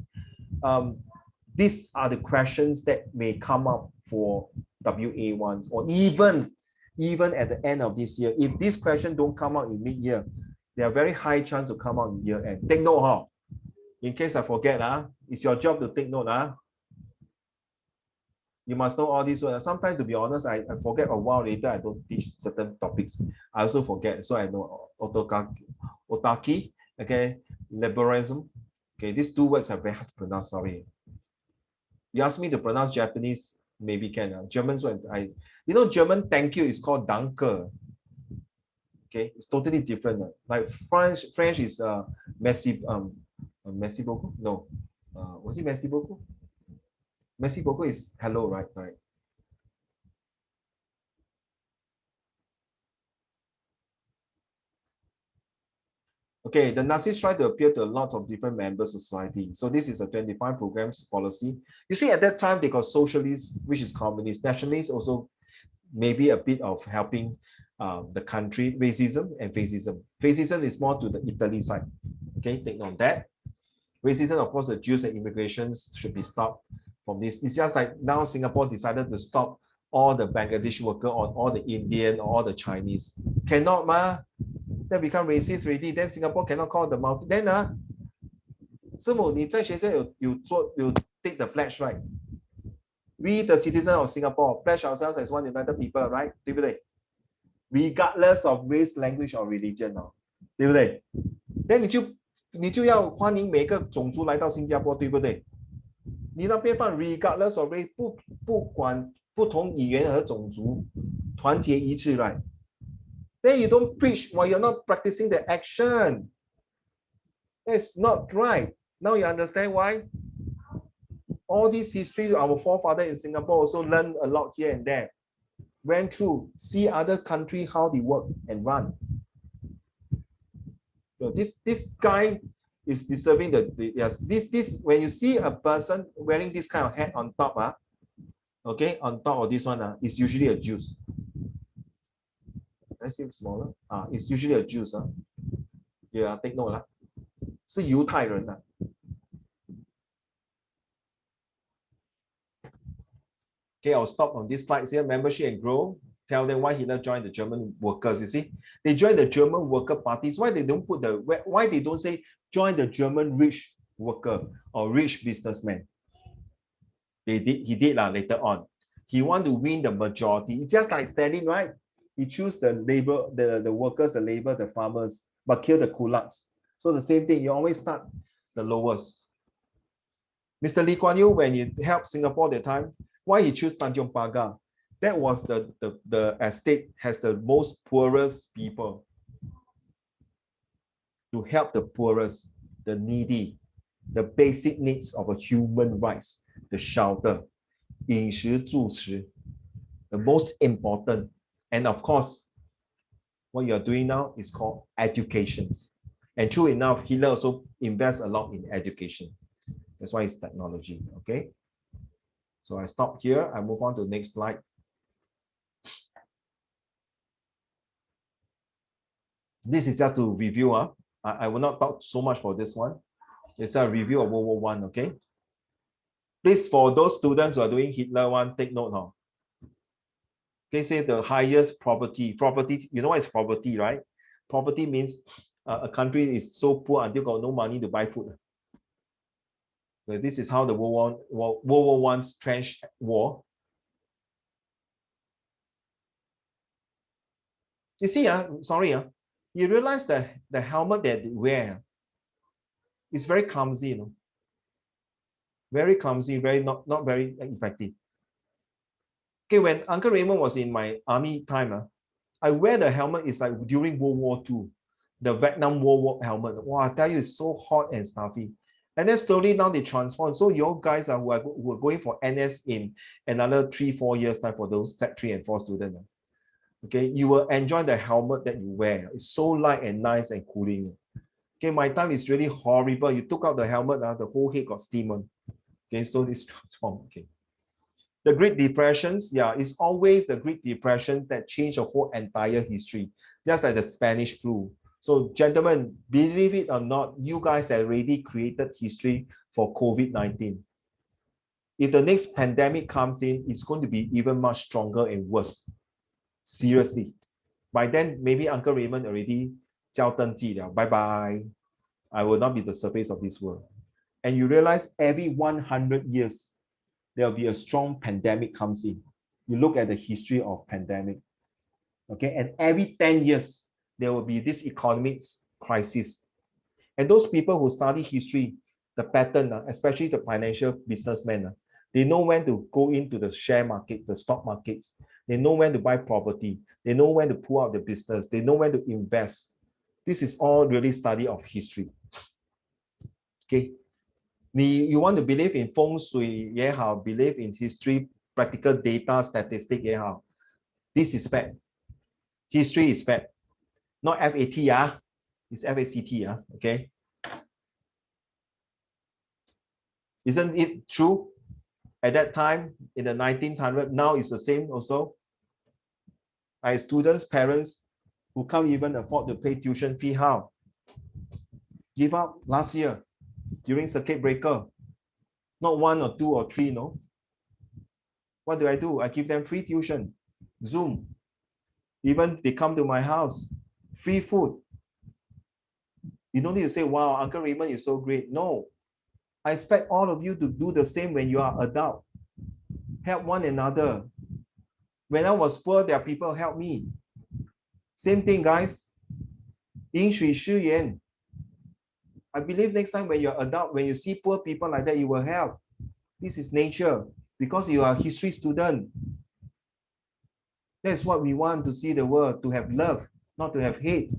Speaker 1: These are the questions that may come up for WA1s, or even at the end of this year. If these questions don't come out in mid-year, there are very high chance to come out in year end. Take note, In case I forget, it's your job to take note. You must know all these words. Sometimes, to be honest, I forget a while later. I don't teach certain topics. I also forget. So I know otaki, okay, liberalism. Okay, these two words are very hard to pronounce. Sorry. You ask me to pronounce Japanese, maybe can. German's word, German thank you is called danke. Okay, it's totally different. Like French is merci beaucoup. No, was it merci beaucoup? Merci beaucoup is hello, right? Right. Okay, the Nazis tried to appeal to a lot of different member society. So this is a 25 programs policy. You see, at that time, they got socialists, which is communist, nationalists, also maybe a bit of helping the country, racism and fascism. Fascism is more to the Italy side. Okay, take note of that. Racism, of course, the Jews and immigrations should be stopped from this. It's just like now Singapore decided to stop all the Bangladesh worker or all the Indian or all the Chinese. Cannot, ma. Then become racist already. Then Singapore cannot call the multi. Then, Simu, 你在学校有take the pledge, right? We, the citizens of Singapore, pledge ourselves as one united people, right? 对不对? Regardless of race, language, or religion, 对不对? Then 你就要欢迎每个种族来到新加坡，对不对？你那边放 regardless of race， 不管不同语言和种族，团结一致 ，right? Then you don't preach while you're not practicing the action. That's not right. Now you understand why? All this history, our forefathers in Singapore also learned a lot here and there. Went through, see other countries how they work and run. So this guy is deserving yes. This when you see a person wearing this kind of hat on top, okay, on top of this one, it's usually a Jew. Let's see smaller. It's usually a Jews. Yeah, take note. 是犹太人。Okay, I'll stop on this slide here. Membership and grow. Tell them why Hitler joined the German workers. You see, they joined the German worker parties. Why they don't why they don't say join the German rich worker or rich businessman? He did later on. He want to win the majority. It's just like Stalin, right? He choose the labor, the workers, the labor, the farmers, but kill the kulaks. So the same thing, you always start the lowest. Mr. Lee Kuan Yew, when he helped Singapore at the time, why he choose Tanjong Pagar? That was the estate has the most poorest people. To help the poorest, the needy, the basic needs of a human rights, the shelter, 饮食住食, the most important. And of course, what you're doing now is called education. And true enough, Hitler also invests a lot in education. That's why it's technology, okay? So I stop here, I move on to the next slide. This is just to review. I will not talk so much for this one. It's a review of World War I, okay? Please, for those students who are doing Hitler one, take note. They say the highest poverty, you know what is poverty, right? Poverty means a country is so poor until got no money to buy food. So this is how the World War I's trench war. You see, you realize that the helmet that they wear is very clumsy, you know. Very clumsy, very not very effective. Okay, when Uncle Raymond was in my army time, I wear the helmet. It's like during World War II, the Vietnam War helmet. Wow, I tell you, it's so hot and stuffy. And then slowly now they transform. So your guys who are going for NS in another 3-4 years time for those Sec3 and 4 students. Okay, you will enjoy the helmet that you wear. It's so light and nice and cooling. Okay, my time is really horrible. You took out the helmet, the whole head got steam. Okay, so this transform. Okay. The Great Depressions, yeah, it's always the Great Depression that changed the whole entire history, just like the Spanish flu. So, gentlemen, believe it or not, you guys have already created history for COVID-19. If the next pandemic comes in, it's going to be even much stronger and worse. Seriously. By then, maybe Uncle Raymond already 交登记了. Bye-bye. I will not be the surface of this world. and you realize every 100 years, there'll be a strong pandemic comes in. You look at the history of pandemic, okay? And every 10 years, there will be this economic crisis. And those people who study history, the pattern, especially the financial businessmen, they know when to go into the share market, the stock markets. They know when to buy property. They know when to pull out the business. They know when to invest. This is all really study of history. Okay. You want to believe in 风水也好, believe in history, practical data, statistic 也好. This is fact. History is fact. Not FAT, it's FACT, okay? Isn't it true? At that time, in the 1900s, now it's the same also. I students, parents who can't even afford to pay tuition fee, how? Give up last year during circuit breaker. Not 1 or 2 or 3, no. What do? I give them free tuition, Zoom. Even they come to my house, free food. You don't need to say, wow, Uncle Raymond is so great. No, I expect all of you to do the same when you are adult. Help one another. When I was poor, there are people who help me. Same thing, guys. 饮水思源. I believe next time when you're adult, when you see poor people like that, you will help. This is nature because you are a history student. That's what we want to see the world, to have love, not to have hate.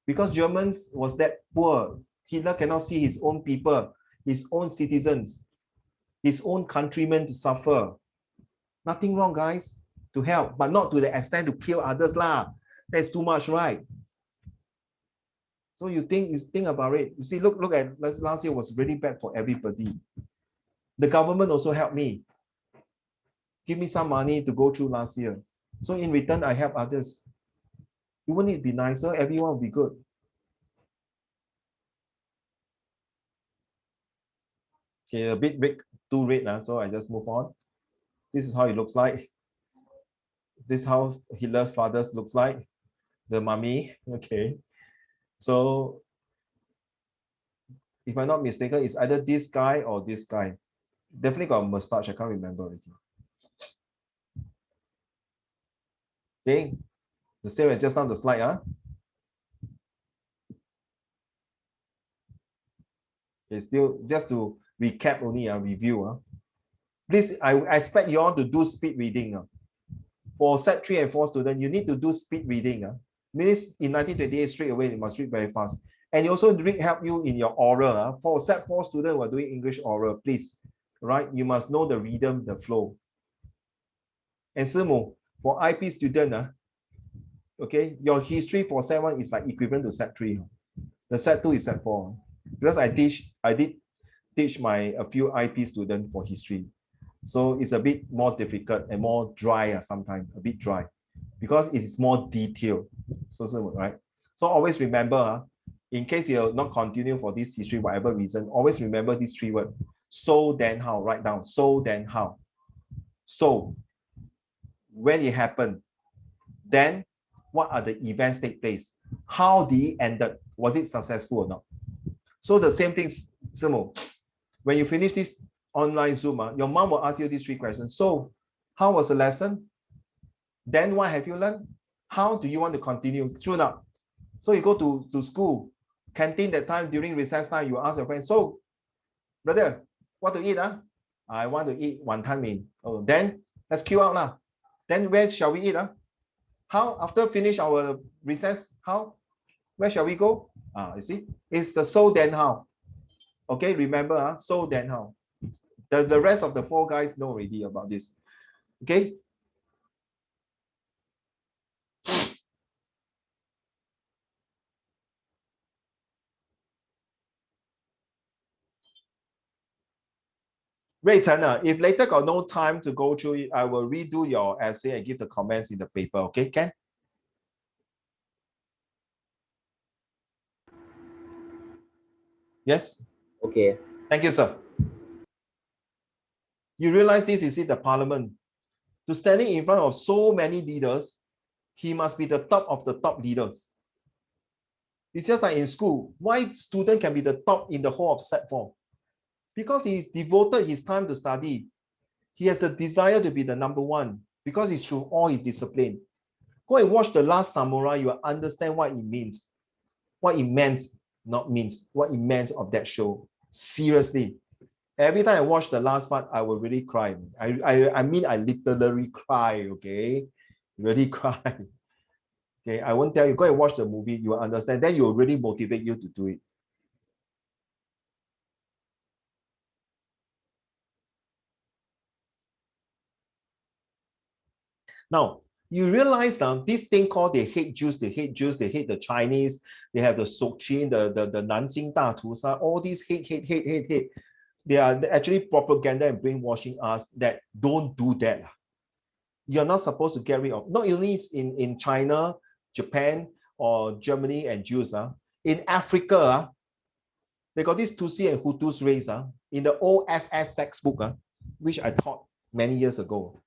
Speaker 1: Because Germans was that poor. Hitler cannot see his own people, his own citizens, his own countrymen to suffer. Nothing wrong, guys, to help, but not to the extent to kill others lah. That's too much, right? So you think about it. You see, look at last year was really bad for everybody. The government also helped me. Give me some money to go through last year. So in return, I help others. You wouldn't it be nicer? Everyone will be good. Okay, a bit too red, so I just move on. This is how it looks like. This is how Hitler's fathers looks like. The mummy. Okay. So if I'm not mistaken, it's either this guy or this guy. Definitely got a mustache. I can't remember already. Okay. The same as just on the slide, Okay, still just to recap only, review. Please, I expect you all to do speed reading. For set 3 and 4 students, you need to do speed reading. Means in 1928, straight away, you must read very fast. And you also help you in your oral. For set 4 students who are doing English oral, please, right? You must know the rhythm, the flow. And Simu, for IP student, okay, your history for set 1 is like equivalent to set 3. The set 2 is set 4. Because I did teach a few IP students for history. So it's a bit more difficult and more dry sometimes, a bit dry, because it's more detailed. So right. So always remember, in case you'll not continue for this history, whatever reason, always remember these 3 words. So then how, write down. So then how. So when it happened, then what are the events take place? How did it end? Was it successful or not? So the same thing, Simo. When you finish this online Zoom, your mom will ask you these 3 questions. So how was the lesson? Then what have you learned? How do you want to continue? True enough. So you go to school, canteen that time during recess time, you ask your friend, so brother, what to eat? I want to eat wanton mee. Oh, then let's queue out lah. Then where shall we eat? How after finish our recess? How? Where shall we go? You see, it's the so then how. Okay, remember, so then how. The rest of the 4 guys know already about this. Okay. Wait, if later got no time to go through it, I will redo your essay and give the comments in the paper. Okay, Ken? Yes?
Speaker 6: Okay.
Speaker 1: Thank you, sir. You realize this is the parliament. To standing in front of so many leaders, he must be the top of the top leaders. It's just like in school. Why student can be the top in the whole of set 4? Because he's devoted his time to study. He has the desire to be the number one because he's through all his discipline. Go and watch The Last Samurai, you will understand what it means. What it meant, not means, what it meant of that show. Seriously. Every time I watch the last part, I will really cry. I mean, I literally cry, okay? Really cry. Okay, I won't tell you, go and watch the movie, you will understand. Then it will really motivate you to do it. Now, you realize now this thing called they hate Jews, they hate Jews, they hate the Chinese, they have the Soqin, the Nanjing Da Tusa, all these hate. They are actually propaganda and brainwashing us that don't do that. You're not supposed to get rid of, not only in China, Japan, or Germany and Jews. In Africa, they got this Tutsi and Hutus race in the old SS textbook, which I taught many years ago.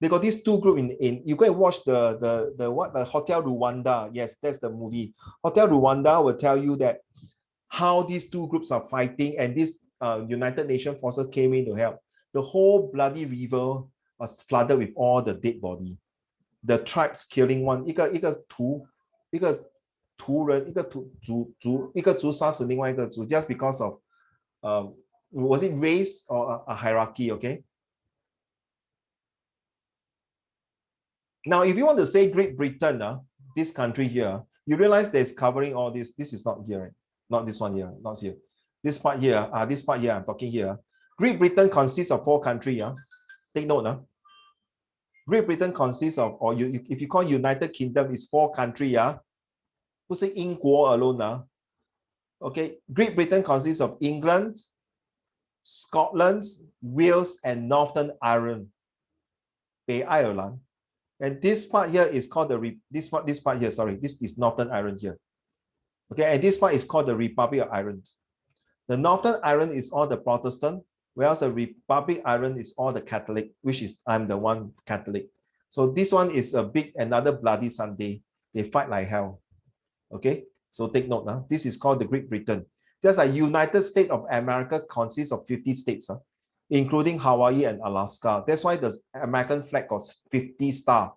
Speaker 1: They got these two groups in you go and watch the Hotel Rwanda. Yes, that's the movie. Hotel Rwanda will tell you that how these two groups are fighting, and this United Nations forces came in to help. The whole bloody river was flooded with all the dead body. The tribes killing one, 一个族杀死另外一个族 just because of was it race or a hierarchy, okay? Now, if you want to say Great Britain, this country here, you realize there's covering all this. This is not here, right? Not this one here, not here. This part here, I'm talking here. Great Britain consists of 4 countries. Take note. Great Britain consists of, or if you call United Kingdom, is 4 countries. 不是英国 alone. Okay, Great Britain consists of England, Scotland, Wales, and Northern Ireland. 北爱尔兰. And this part here is called this part here, sorry, this is Northern Ireland here. Okay, and this part is called the Republic of Ireland. The Northern Ireland is all the Protestant, whereas the Republic Ireland is all the Catholic, which is I'm the one Catholic. So this one is a big, another bloody Sunday. They fight like hell. Okay, so take note now. This is called the Great Britain. Just like United States of America consists of 50 states. Including Hawaii and Alaska. That's why the American flag got 50 stars.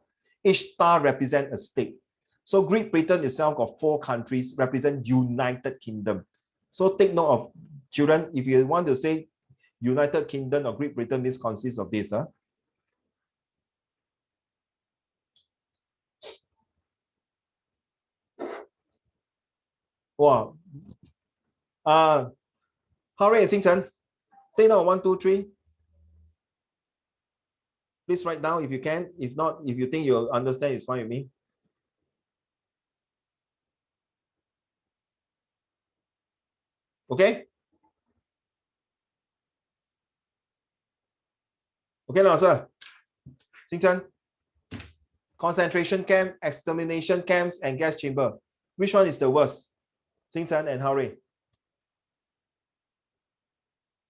Speaker 1: Each star represents a state. So Great Britain itself got 4 countries represent United Kingdom. So take note of, children, if you want to say United Kingdom or Great Britain, this consists of this. Wow. Harry and Xingchen. Take note, 1, 2, 3. Please write down if you can. If not, if you think you'll understand, it's fine with me. Okay? Okay now, sir. Xingchen. Concentration camp, extermination camps, and gas chamber. Which one is the worst? Xingchen and Harry.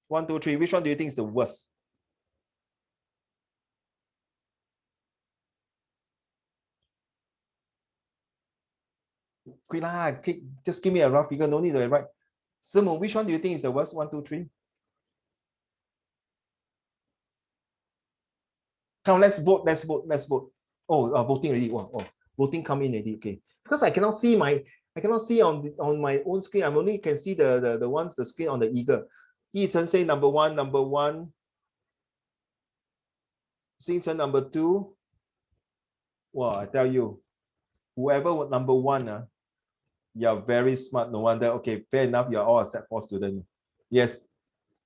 Speaker 1: 1, 2, 3. Which one do you think is the worst? Quick lah, just give me a rough figure. No need to write. Simu, which one do you think is the worst? 1, 2, 3. Come, let's vote. Oh, voting already. Oh, voting come in already. Okay, because I cannot see on my own screen. I only can see the screen on the Eagle. Yi Chen say number one. Xing Chen number 2. Wow, I tell you, whoever was number 1, you're very smart. No wonder. Okay, fair enough. You're all a Set 4 student. Yes,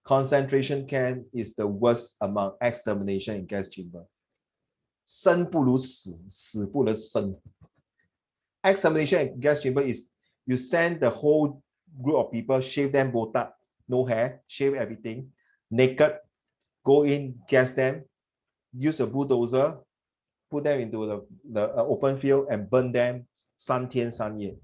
Speaker 1: concentration camp is the worst among extermination and gas chamber. 生不如死，死不如生。Extermination and gas chamber is you send the whole group of people, shave them botak, no hair, shave everything, naked, go in, gas them, use a bulldozer, put them into the open field and burn them 3天3夜.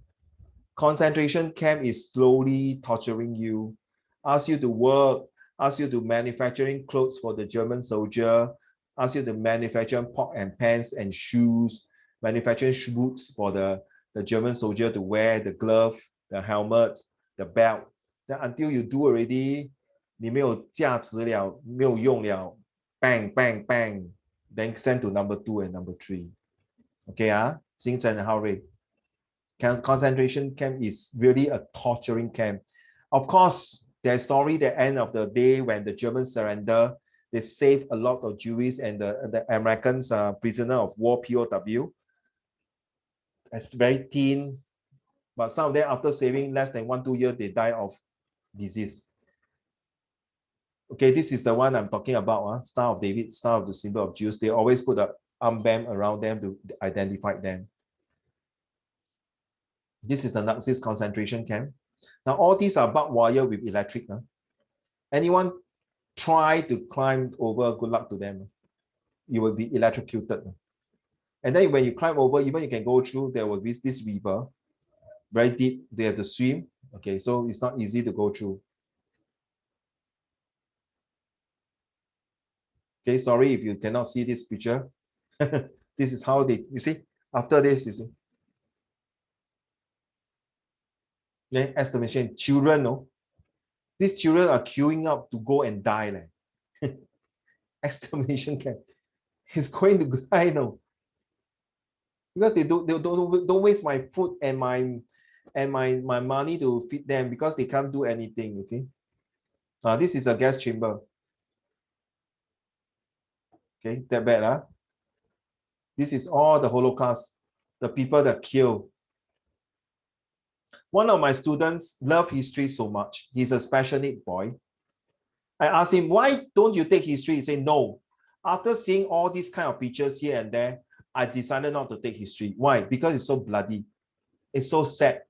Speaker 1: Concentration camp is slowly torturing you, ask you to work, ask you to manufacturing clothes for the German soldier, ask you to manufacture pot and pans and shoes, manufacturing boots for the German soldier to wear, the glove, the helmet, the belt. Then until you do already, 你没有价值了，没有用了 ，bang bang bang, then send to number 2 and number 3. Okay 啊，星辰和浩瑞 ，concentration camp is really a torturing camp. Of course, their story, the end of the day when the Germans surrender, they saved a lot of Jews and the Americans prisoner of war POW. It's very thin, but some of them after saving less than 1-2 years, they die of disease. Okay, this is the one I'm talking about. Star of David, Star of the symbol of Jews. They always put an armband around them to identify them. This is the Nazi concentration camp. Now, all these are barbed wire with electric. Anyone try to climb over, good luck to them. You will be electrocuted. And then when you climb over, even you can go through, there will be this river, very deep, they have to swim. Okay, so it's not easy to go through. Okay, sorry if you cannot see this picture. This is how they, you see, after this, you see. Then estimation, children, no? These children are queuing up to go and die. Extermination camp. He's going to die, no? Because they don't waste my food and my money to feed them because they can't do anything. Okay. This is a gas chamber. Okay, that bad, huh? This is all the Holocaust, the people that killed. One of my students loved history so much. He's a special need boy. I asked him, why don't you take history? He said, no. After seeing all these kind of pictures here and there, I decided not to take history. Why? Because it's so bloody. It's so sad.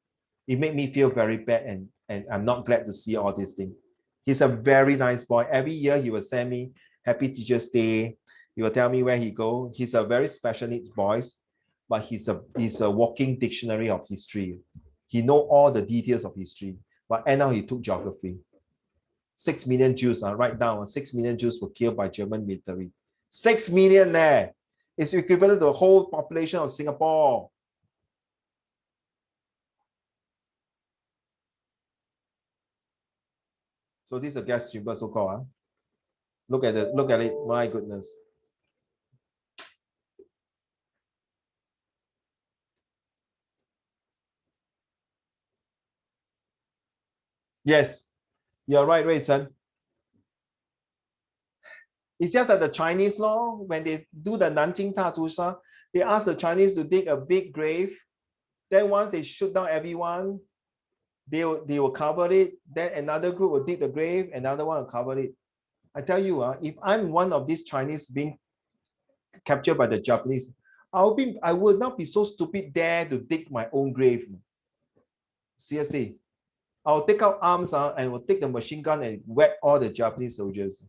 Speaker 1: It made me feel very bad, and I'm not glad to see all these things. He's a very nice boy. Every year he will send me Happy Teacher's Day. He will tell me where he go. He's a very special needs boy, but he's a walking dictionary of history. He know all the details of history, but and now he took geography. 6 million Jews, write down, 6 million Jews were killed by German military. 6 million there. It's equivalent to the whole population of Singapore. So this is a gas chamber, so-called. Look at it, my goodness. Yes, you're right, Ray Chen. It's just that the Chinese law, when they do the Nanjing Tatusha, they ask the Chinese to dig a big grave. Then once they shoot down everyone, they will cover it. Then another group will dig the grave, another one will cover it. I tell you, if I'm one of these Chinese being captured by the Japanese, I would not be so stupid there to dig my own grave. Seriously. I'll take out arms and will take the machine gun and whack all the Japanese soldiers.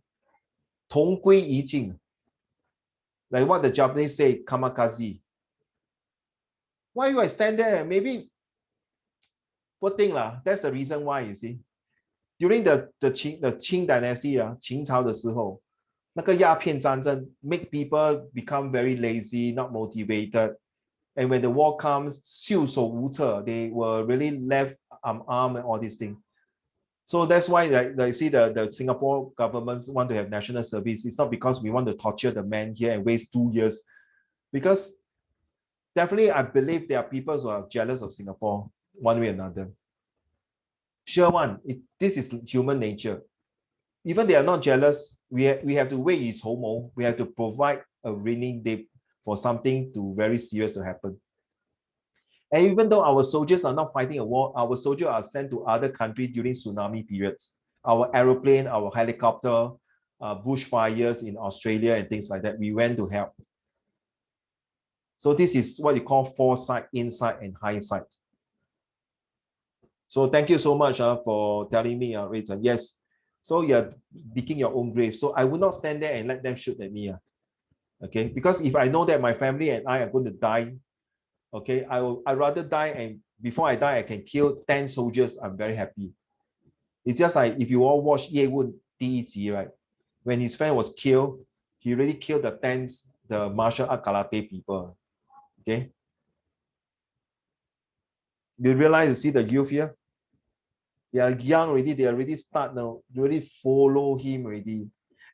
Speaker 1: 同归于尽. Like what the Japanese say, kamikaze. Why do I stand there? Maybe, poor thing lah. That's the reason why, you see. During the Qing dynasty, 秦朝的时候，那个鸦片战争 make people become very lazy, not motivated. And when the war comes, 袖手无策, they were really left unarmed and all these things. So that's why I see the Singapore governments want to have national service. It's not because we want to torture the men here and waste 2 years. Because definitely I believe there are people who are jealous of Singapore one way or another. Sure one, this is human nature. Even they are not jealous, we have to wait its homo. We have to provide a raining day for something very serious to happen. And even though our soldiers are not fighting a war, our soldiers are sent to other countries during tsunami periods. Our aeroplane, our helicopter, bushfires in Australia and things like that, we went to help. So this is what you call foresight, insight, and hindsight. So thank you so much for telling me, Rachel. Yes, so you're digging your own grave. So I would not stand there and let them shoot at me. Okay, because if I know that my family and I are going to die, okay, I'd rather die, and before I die, I can kill 10 soldiers. I'm very happy. It's just like if you all watch Ye Wun 第一集, right? When his friend was killed, he really killed the martial art karate people. Okay. You realize, you see the youth here? They are young already. They already start now. Really follow him already.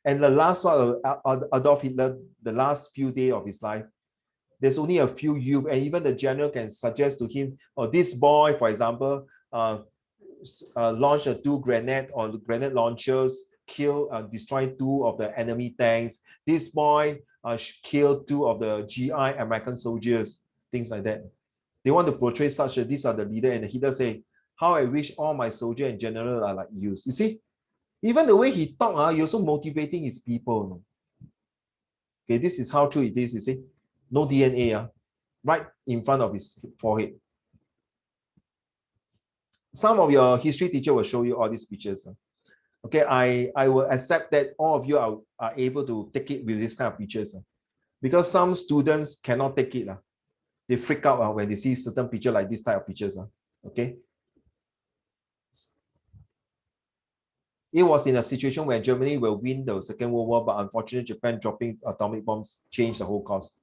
Speaker 1: And the last one of Adolf Hitler, the last few days of his life, there's only a few youth, and even the general can suggest to him, or this boy, for example, launch a 2 grenade or grenade launchers, destroy 2 of the enemy tanks. This boy killed 2 of the GI American soldiers, things like that. They want to portray such that these are the leader, and Hitler say, how I wish all my soldiers and generals are like you. You see, even the way he talk, he also motivating his people. Okay, this is how true it is, you see. No DNA, right in front of his forehead. Some of your history teacher will show you all these pictures. Okay, I will accept that all of you are able to take it with this kind of pictures. Because some students cannot take it. They freak out when they see certain picture like this type of pictures. Okay. It was in a situation where Germany will win the Second World War, but unfortunately Japan dropping atomic bombs changed the whole course.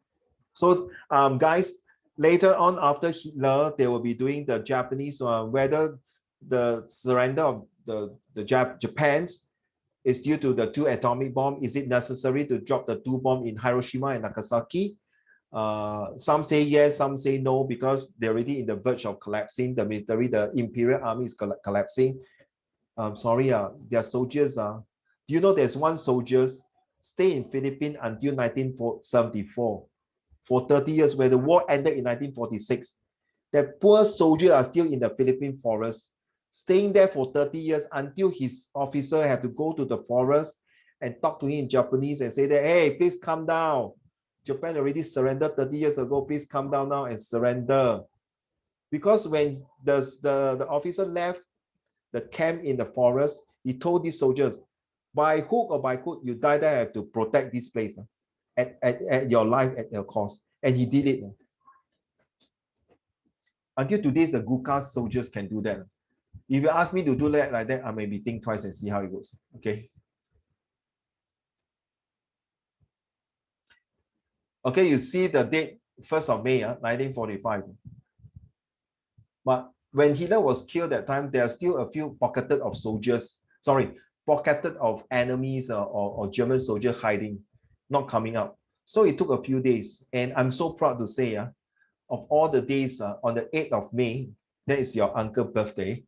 Speaker 1: So guys, later on after Hitler, they will be doing the Japanese, whether the surrender of the Japan is due to the 2 atomic bombs. Is it necessary to drop the 2 bombs in Hiroshima and Nagasaki? Some say yes, some say no, because they're already in the verge of collapsing. The military, the Imperial Army is collapsing. Sorry, their soldiers. Do you know there's one soldiers stay in Philippines until 1974 for 30 years, where the war ended in 1946. That poor soldier are still in the Philippine forest, staying there for 30 years until his officer have to go to the forest and talk to him in Japanese and say that, hey, please come down. Japan already surrendered 30 years ago. Please come down now and surrender. Because when the officer left the camp in the forest, he told these soldiers, by hook or by crook, you die there, have to protect this place at your life, at your cost. And he did it. Until today, the Gurkha soldiers can do that. If you ask me to do that like that, I maybe think twice and see how it goes. Okay. Okay, you see the date, 1st of May, 1945. But when Hitler was killed that time, there are still a few pocketed of soldiers, pocketed of enemies or German soldiers hiding, not coming out. So it took a few days. And I'm so proud to say, of all the days, on the 8th of May, that is your uncle's birthday,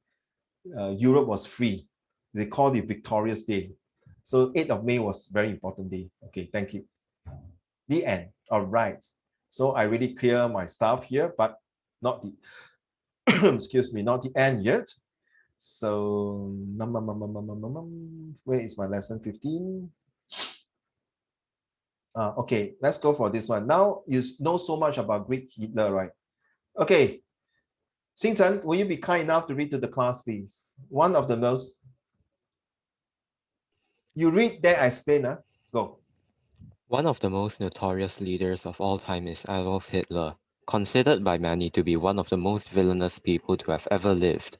Speaker 1: Europe was free. They called it Victorious Day. So 8th of May was a very important day. Okay, thank you. The end. All right. So I really clear my stuff here, but not the excuse me, not the end yet. So where is my lesson 15? Okay, let's go for this one. Now you know so much about Greek Hitler, right? Okay, Xingchen, will you be kind enough to read to the class, please? One of the most. You read, then I explain. Go.
Speaker 2: One of the most notorious leaders of all time is Adolf Hitler, considered by many to be one of the most villainous people to have ever lived.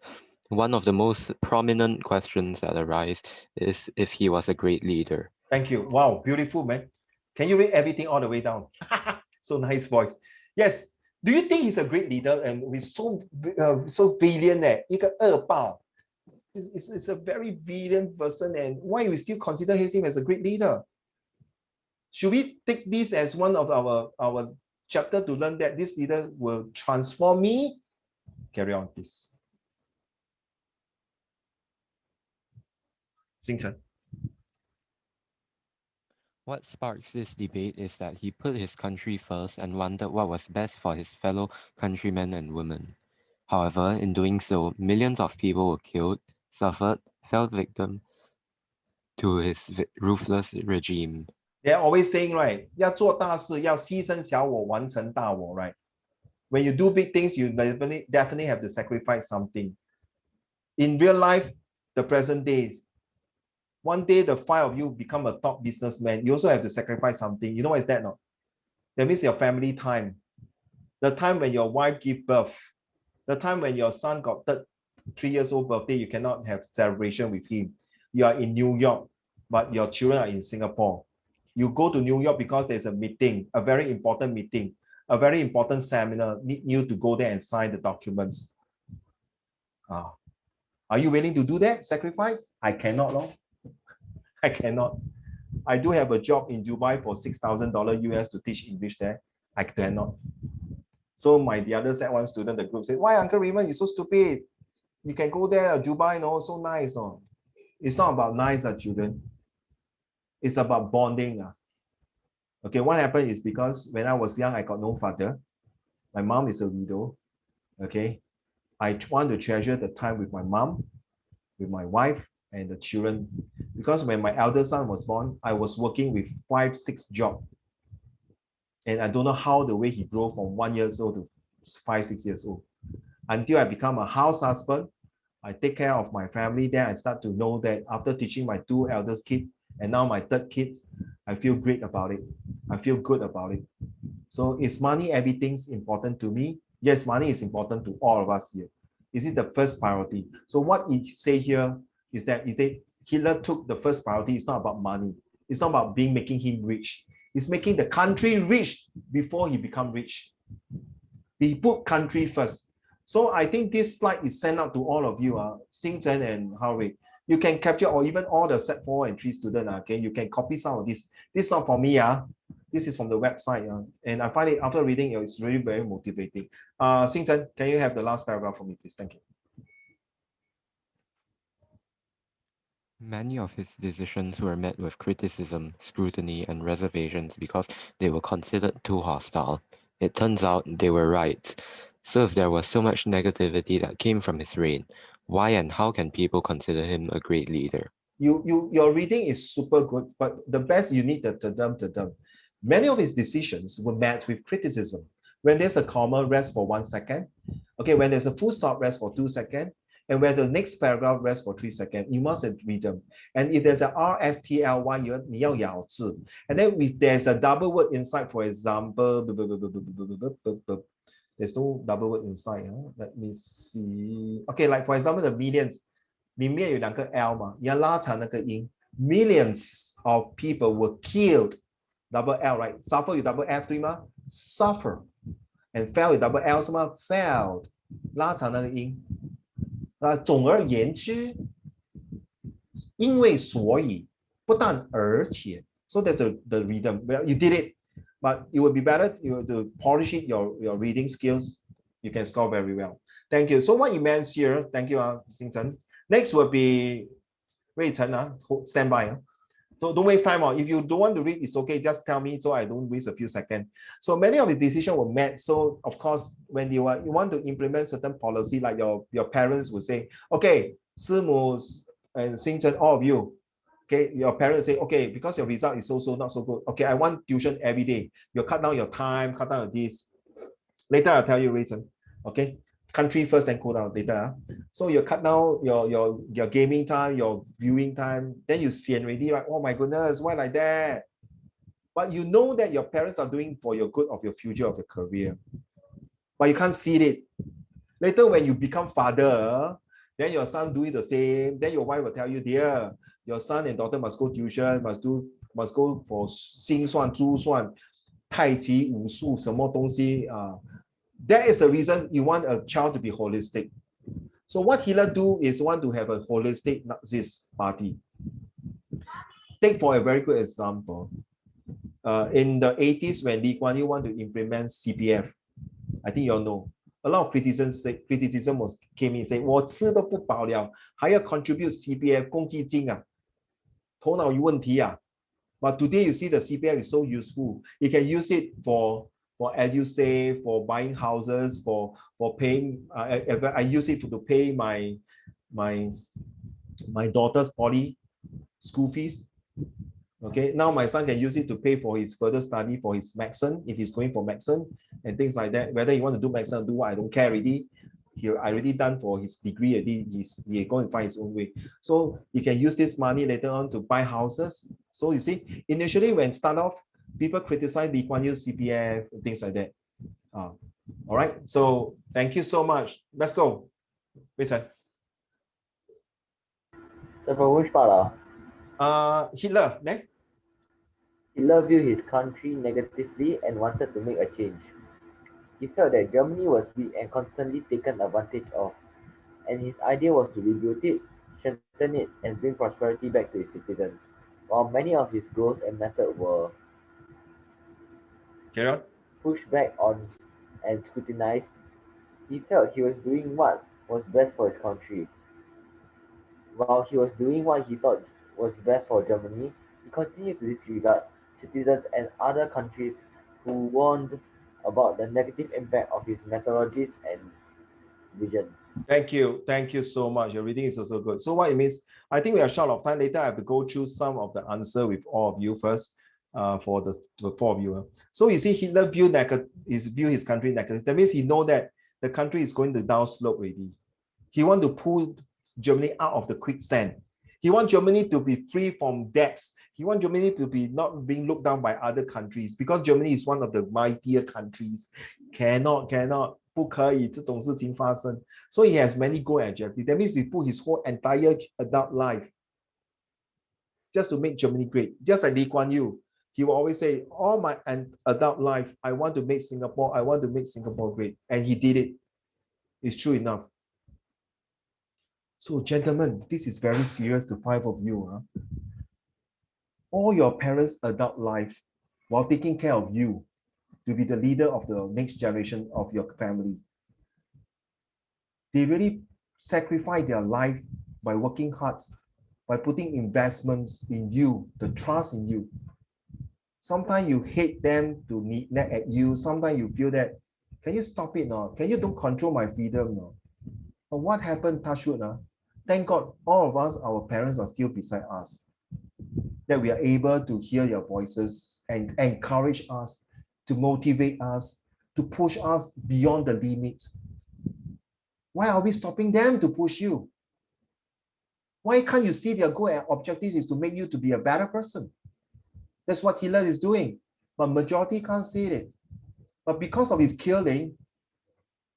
Speaker 2: One of the most prominent questions that arise is if he was a great leader.
Speaker 1: Thank you. Wow, beautiful, man. Can you read everything all the way down? So nice voice. Yes. Do you think he's a great leader and with so villain? 一个恶霸 is a very villain person, and why we still consider him as a great leader? Should we take this as one of our chapter to learn that this leader will transform me? Carry on, please. Xingchen.
Speaker 2: What sparks this debate is that he put his country first and wondered what was best for his fellow countrymen and women. However, in doing so, millions of people were killed, suffered, fell victim to his ruthless regime.
Speaker 1: They're always saying, right, 要做大事，要牺牲小我，完成大我, right? When you do big things, you definitely have to sacrifice something. In real life, the present days, one day the 5 of you become a top businessman, you also have to sacrifice something. You know what is that? No? That means your family time. The time when your wife gave birth. The time when your son got 3 years old birthday, you cannot have celebration with him. You are in New York, but your children are in Singapore. You go to New York because there's a meeting, a very important meeting, a very important seminar, need you to go there and sign the documents. Are you willing to do that sacrifice? I cannot, no. I cannot. I do have a job in Dubai for $6,000 US to teach English there. I cannot. So the other set one student, the group said, why Uncle Raymond, you're so stupid? You can go there, Dubai, no, so nice, no. It's not about nice, children. It's about bonding. Okay, what happened is because when I was young, I got no father. My mom is a widow. Okay, I want to treasure the time with my mom, with my wife, and the children. Because when my elder son was born, I was working with 5, 6 jobs. And I don't know how the way he grew from 1 year old to 5, 6 years old. Until I become a house husband, I take care of my family. Then I start to know that after teaching my 2 eldest kids, and now my 3rd kid, I feel great about it. I feel good about it. So is money everything's important to me? Yes, money is important to all of us here. This is the first priority. So what it say here is that Hitler took the first priority. It's not about money. It's not about making him rich. It's making the country rich before he become rich. He put country first. So I think this slide is sent out to all of you, Xing Chen and Harvey. You can capture, or even all the set 4 and 3 students, okay? You can copy some of this. This is not for me, this is from the website, and I find it, after reading it, it's really very motivating. Xing Chen, can you have the last paragraph for me, please? Thank you.
Speaker 2: Many of his decisions were met with criticism, scrutiny, and reservations because they were considered too hostile. It turns out they were right. So if there was so much negativity that came from his reign, why and how can people consider him a great leader?
Speaker 1: Your reading is super good, but the best, you need the ta-dum. Many of his decisions were met with criticism. When there's a comma, rest for 1 second. Okay, when there's a full stop, rest for 2 seconds. And when the next paragraph rests for 3 seconds, you must read them. And if there's a RSTLY, 你要咬字. And then if there's a double word inside, for example, there's no double word inside. Let me see. Okay, like for example, the millions, 里面有2个 L 嘛，你要拉长那个音。Millions of people were killed. Double L, right? Suffer 有 double F 对吗？ Suffer. And fell 有 double L 是吗？ Felled. 拉长那个音。总而言之，因为所以，不但而且。So that's the rhythm. Well, you did it, but it would be better to polish it, your reading skills. You can score very well. Thank you. So what you meant here, thank you, Xing Chen. Next will be Rui Chen, stand by. So don't waste time. If you don't want to read, it's okay. Just tell me so I don't waste a few seconds. So many of the decisions were met. So of course, when you want to implement certain policy, like your parents would say, okay, Simu and Xing Chen, all of you, okay, your parents say, okay, because your result is so not so good. Okay, I want tuition every day. You cut down your time, cut down this. Later I'll tell you, Rui Chen. Okay. Country first, then cool down later. So you cut down your gaming time, your viewing time, then you see already, right? Oh my goodness, why like that? But you know that your parents are doing for your good of your future, of your career. But you can't see it. Later when you become father, then your son doing the same, then your wife will tell you, dear, your son and daughter must go tuition, must go for 心算、珠算、太极、武术，什么东西啊。That is the reason you want a child to be holistic. So what Hitler do is want to have a holistic Nazist party. Take for a very good example. In the 80s, when Lee Kuan Yew want to implement CPF, I think you all know, a lot of criticism came in and said, 我吃都不饱了，还要 contribute CPF 公积金啊，头脑有问题啊。But today you see the CPF is so useful. You can use it for EduSave, for buying houses, for paying. I use it to pay my daughter's poly school fees. Okay, now my son can use it to pay for his further study for his medicine if he's going for medicine and things like that. Whether you want to do medicine or do what, I don't care already. I already done for his degree already. He going to find his own way. So you can use this money later on to buy houses. So you see, initially when start off, people criticize Lee Kuan Yew CPF and things like that. All right. So thank you so much. Let's go. Listen.
Speaker 6: So for which part?
Speaker 1: Hitler. Next.
Speaker 6: Hitler viewed his country negatively and wanted to make a change. He felt that Germany was weak and constantly taken advantage of. and his idea was to rebuild it, strengthen it, and bring prosperity back to its citizens. While many of his goals and methods were
Speaker 1: Carry on.
Speaker 6: pushed back on and scrutinized, he felt he was doing what was best for his country. While he was doing what he thought was best for Germany, he continued to disregard citizens and other countries who warned about the negative impact of his methodologies and vision.
Speaker 1: Thank you so much. Your reading is also good. So what it means, I think we are short of time. Later I have to go through some of the answer with all of you first, for the four of you. So you see, Hitler view his country negative. That means he know that the country is going to down slope already. He want to pull Germany out of the quicksand. He want Germany to be free from debts. He want Germany to be not being looked down by other countries, because Germany is one of the mightier countries. Cannot, 不可以这种事情发生. So he has many goals and objectives. That means he put his whole entire adult life just to make Germany great. Just like Lee Kuan Yew, he will always say, all my adult life, I want to make Singapore great. And he did it. It's true enough. So gentlemen, this is very serious to five of you. Huh? All your parents' adult life, while taking care of you, to be the leader of the next generation of your family, they really sacrifice their life by working hard, by putting investments in you, the trust in you. Sometimes you hate them to nag at you. Sometimes you feel that, can you stop it now? Can you don't control my freedom now? But what happened, touch wood, thank God, all of us, our parents are still beside us, that we are able to hear your voices and encourage us, to motivate us, to push us beyond the limit. Why are we stopping them to push you? Why can't you see their goal and objective is to make you to be a better person? That's what Hitler is doing, but majority can't see it. But because of his killing,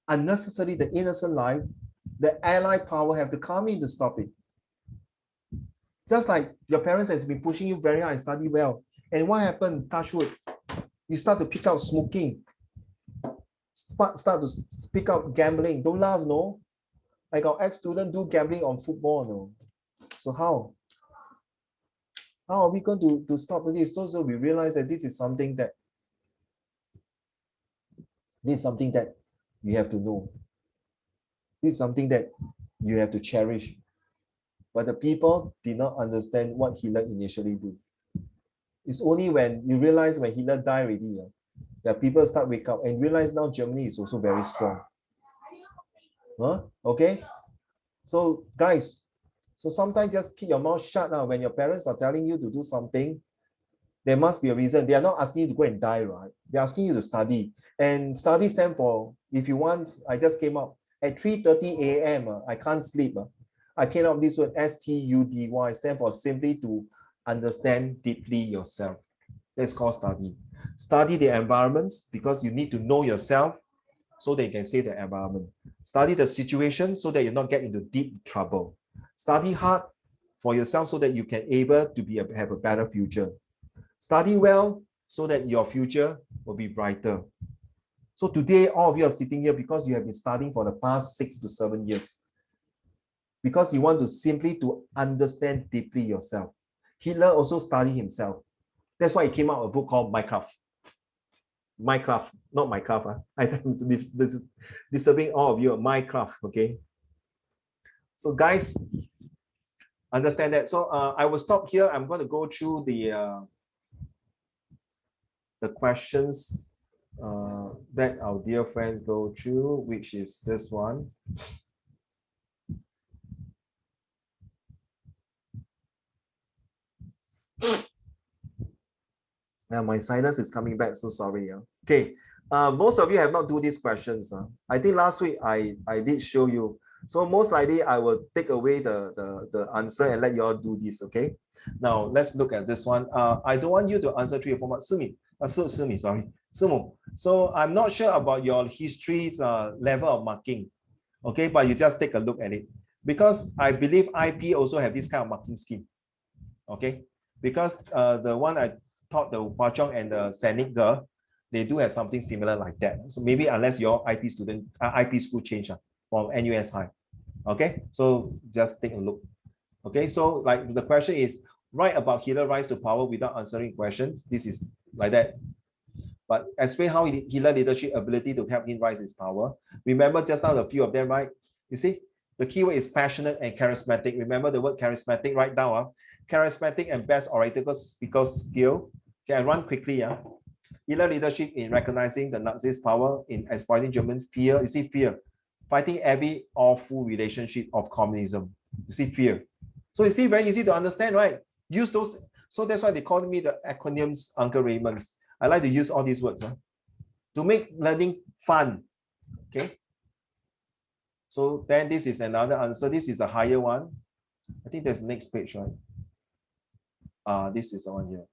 Speaker 1: unnecessarily the innocent life, the Allied power have to come in to stop it. Just like your parents has been pushing you very hard and study well. And what happened, touch wood, you start to pick up smoking, start to pick up gambling. Don't laugh, no? Like our ex-student do gambling on football, no? So how? How are we going to stop this? So we realize that this is something that you have to know. This is something that you have to cherish. But the people did not understand what Hitler initially did. It's only when you realize when Hitler died already, that people start wake up and realize now Germany is also very strong. Huh? Okay? So guys, so sometimes just keep your mouth shut now. When your parents are telling you to do something, there must be a reason. They are not asking you to go and die, right? They're asking you to study. And study stand for, if you want, I just came up at 3:30 a.m. I can't sleep. I came up with this word STUDY, stand for simply to understand deeply yourself. That's called study. Study the environments because you need to know yourself so that you can save the environment. Study the situation so that you not get into deep trouble. Study hard for yourself so that you can able to have a better future. Study well so that your future will be brighter. So today, all of you are sitting here because you have been studying for the past 6 to 7 years. Because you want to simply to understand deeply yourself. Hitler also studied himself. That's why he came out with a book called Minecraft. Minecraft, not Minecraft. I think this is disturbing all of you. Minecraft, okay? So guys, understand that. So I will stop here. I'm going to go through the questions that our dear friends go through, which is this one. My sinus is coming back, so sorry. Okay, most of you have not do these questions. I think last week I did show you. So most likely I will take away the answer and let you all do this, okay? Now let's look at this one. I don't want you to answer 3 or 4 months. Sumi, sorry. Sumo. So I'm not sure about your history's level of marking, okay? But you just take a look at it. Because I believe IP also have this kind of marking scheme, okay? Because the one I taught, the Hua Chong and the Sanic girl, they do have something similar like that. So maybe unless your IP student, IP school change from NUS High. Okay, so just take a look. Okay, so like the question is, write about Hitler rise to power without answering questions. This is like that. But explain how Hitler leadership ability to help him rise his power. Remember just now the few of them, right? You see, the keyword is passionate and charismatic. Remember the word charismatic, write down. Charismatic and best oratorical speaker skill. Okay, I run quickly. Hitler leadership in recognizing the Nazis' power in exploiting German fear. You see, fear. Fighting every awful relationship of communism. You see, fear. So you see, very easy to understand, right? Use those. So that's why they call me the acronyms Uncle Raymond's. I like to use all these words to make learning fun. Okay. So then this is another answer. This is a higher one. I think there's the next page, right? This is on here.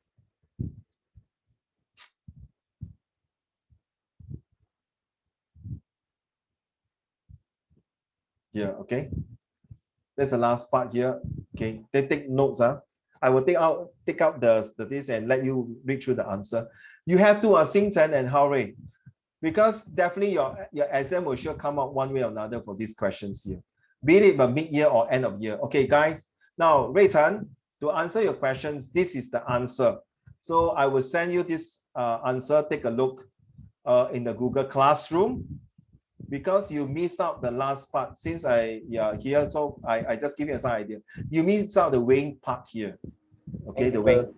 Speaker 1: Yeah, okay. That's the last part here. Okay, they take notes. I will take out the this and let you read through the answer. You have to Xingchen and Haorui, because definitely your exam will sure come out one way or another for these questions here, be it by mid-year or end of year. Okay, guys. Now, Rui Chen, to answer your questions, this is the answer. So I will send you this answer. Take a look in the Google Classroom. Because you missed out the last part, since here, so I just give you some idea. You missed out the weighing part here. Okay, the weighing.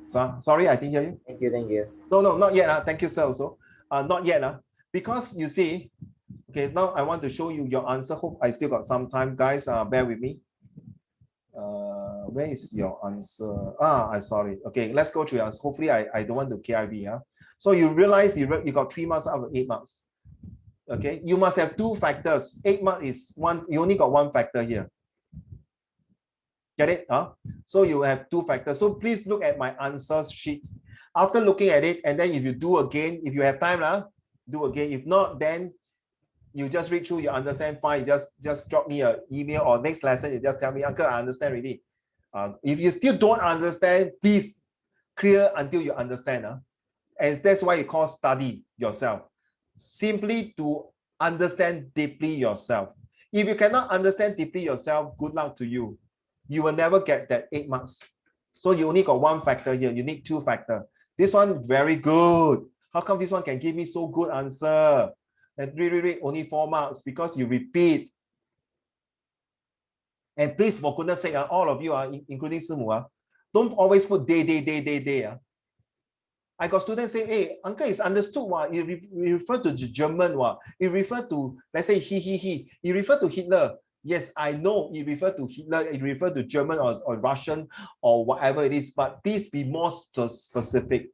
Speaker 1: So, sorry, I didn't hear you.
Speaker 6: Thank you, thank you.
Speaker 1: No, not yet. Thank you, sir. Also, not yet. Because you see, okay, now I want to show you your answer. Hope I still got some time, guys. Bear with me. Where is your answer? I'm sorry. Okay, let's go through your answer. Hopefully, I don't want to KIV. So you realize you got 3 marks out of 8 marks. Okay, you must have 2 factors. 8 marks is 1, you only got 1 factor here. Get it? So you have 2 factors. So please look at my answer sheet. After looking at it, and then if you do again, if you have time, do again. If not, then you just read through, you understand, fine. Just drop me an email, or next lesson, you just tell me, Uncle, I understand already. If you still don't understand, please clear until you understand. And that's why you call study yourself. Simply to understand deeply yourself. If you cannot understand deeply yourself, good luck to you. You will never get that 8 marks. So you only got 1 factor here. You need 2 factor. This one very good. How come this one can give me so good answer? And read only 4 marks because you repeat. And please, for goodness sake, all of you, including Simu, don't always put day. I got students say, hey, Uncle, it's understood what you refer to German, what you refer to, let's say he. You refer to Hitler. Yes, I know you refer to Hitler, you refer to German or Russian or whatever it is, but please be more specific.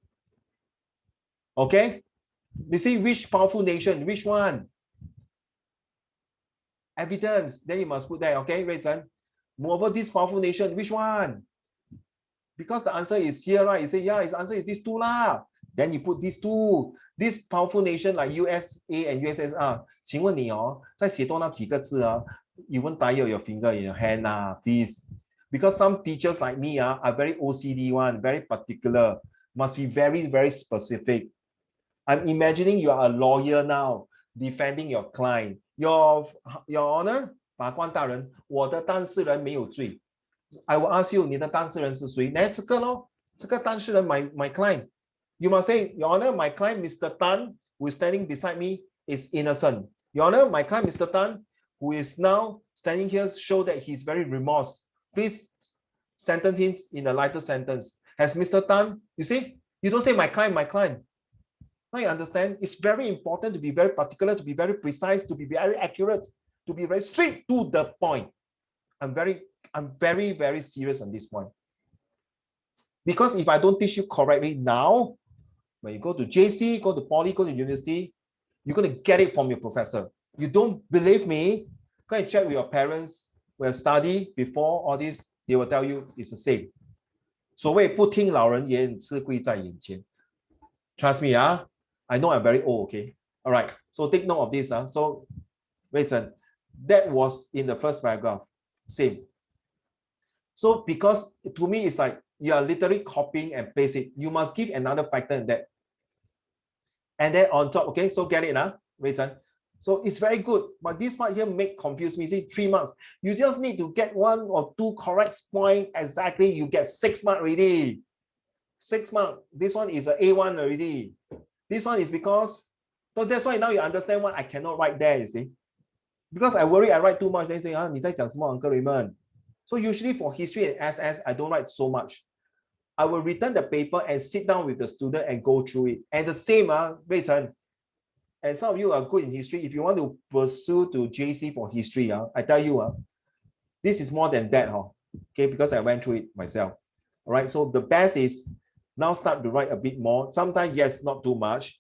Speaker 1: Okay? You see which powerful nation, which one? Evidence, then you must put that, okay, Rayson? Moreover, this powerful nation, which one? Because the answer is here, right? You say, yeah, his answer is these 2 lah. Then you put these 2. This powerful nation like USA and USSR. 请问你再写多那几个字you won't tire your finger in your hand please. Because some teachers like me are very OCD one, very particular. Must be very, very specific. I'm imagining you are a lawyer now, defending your client. Your Honor, 法官大人，我的当事人没有罪。I will ask you, 你的当事人是谁？那这个咯，这个当事人 my client. You must say, Your Honor, my client Mr. Tan, who is standing beside me, is innocent. Your Honor, my client Mr. Tan, who is now standing here, show that he's very remorse. Please sentence him in a lighter sentence. Has Mr. Tan, you see, you don't say my client. Now you understand, it's very important to be very particular, to be very precise, to be very accurate, to be very straight to the point. I'm very, very serious on this point. Because if I don't teach you correctly now, when you go to JC, go to Poly, go to university, you're going to get it from your professor. You don't believe me? Go and check with your parents who have studied before all this, they will tell you it's the same. 所谓不听老人言，吃亏在眼前. Trust me, I know I'm very old, okay? All right, so take note of this. So, listen, that was in the first paragraph. Same. So because to me, it's like you are literally copying and pasting. You must give another factor in that. And then on top, okay, so get it, Rayton. So it's very good, but this part here make confuse me. See, 3 marks. You just need to get 1 or 2 correct point exactly. You get 6 marks already. 6 marks. This one is an A1 already. This one is because, so that's why now you understand why I cannot write there, you see. Because I worry I write too much, they say, ah, 你在讲什么, Uncle Raymond? So usually for history and SS, I don't write so much. I will return the paper and sit down with the student and go through it. And the same, Rui Chen, and some of you are good in history. If you want to pursue to JC for history, I tell you, this is more than that, okay, because I went through it myself. All right, so the best is now start to write a bit more. Sometimes, yes, not too much,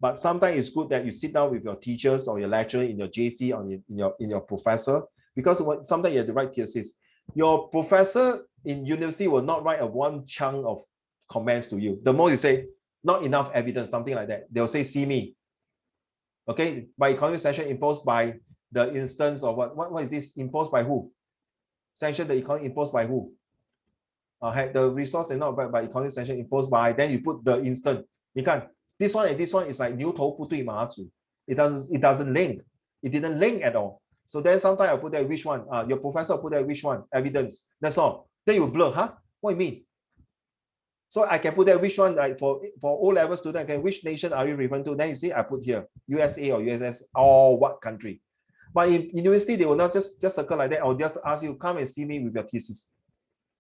Speaker 1: but sometimes it's good that you sit down with your teachers or your lecturer in your JC or in your professor, because sometimes you have to write thesis. Your professor in university will not write a one chunk of comments to you. The most you say, not enough evidence, something like that. They'll say, see me. Okay, by economic sanction imposed by the instance of what is this imposed by who? Sanction the economy imposed by who? Had the resource and not by economic sanction imposed by, then you put the instant. You can this one and this one is like 牛头不对马嘴. It doesn't link. It didn't link at all. So then sometimes I put there which one? Your professor put there which one? Evidence. That's all. Then you blur, huh? What do you mean? So I can put there which one, like for O-level student, okay, which nation are you referring to? Then you see I put here USA or USS or what country. But in university, they will not just circle like that or just ask you, come and see me with your thesis.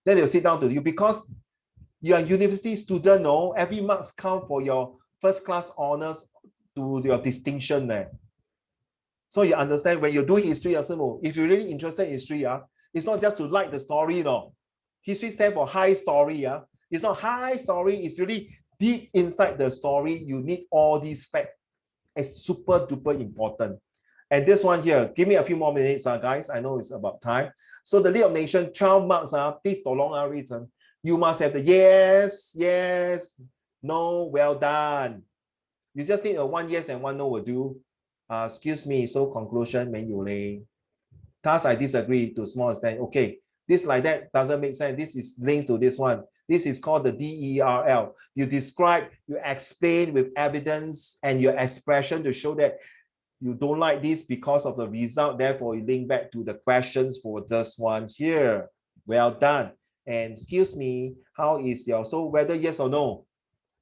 Speaker 1: Then they'll sit down to you because you are a university student, no? Every marks count for your first class honors to your distinction there. So you understand when you're doing history, if you're really interested in history, it's not just to like the story, no. History stands for high story, It's not high story, it's really deep inside the story. You need all these facts. It's super duper important. And this one here, give me a few more minutes, guys. I know it's about time. So the League of Nations, 12 marks, please prolong our reason. You must have the yes, yes, no, well done. You just need a 1 yes and 1 no will do. Excuse me, so conclusion, 没有嘞. Thus, I disagree to a small extent. Okay, this like that doesn't make sense. This is linked to this one. This is called the DERL. You describe, you explain with evidence and your expression to show that you don't like this because of the result. Therefore, you link back to the questions for this one here. Well done. And excuse me, how is your, so whether yes or no?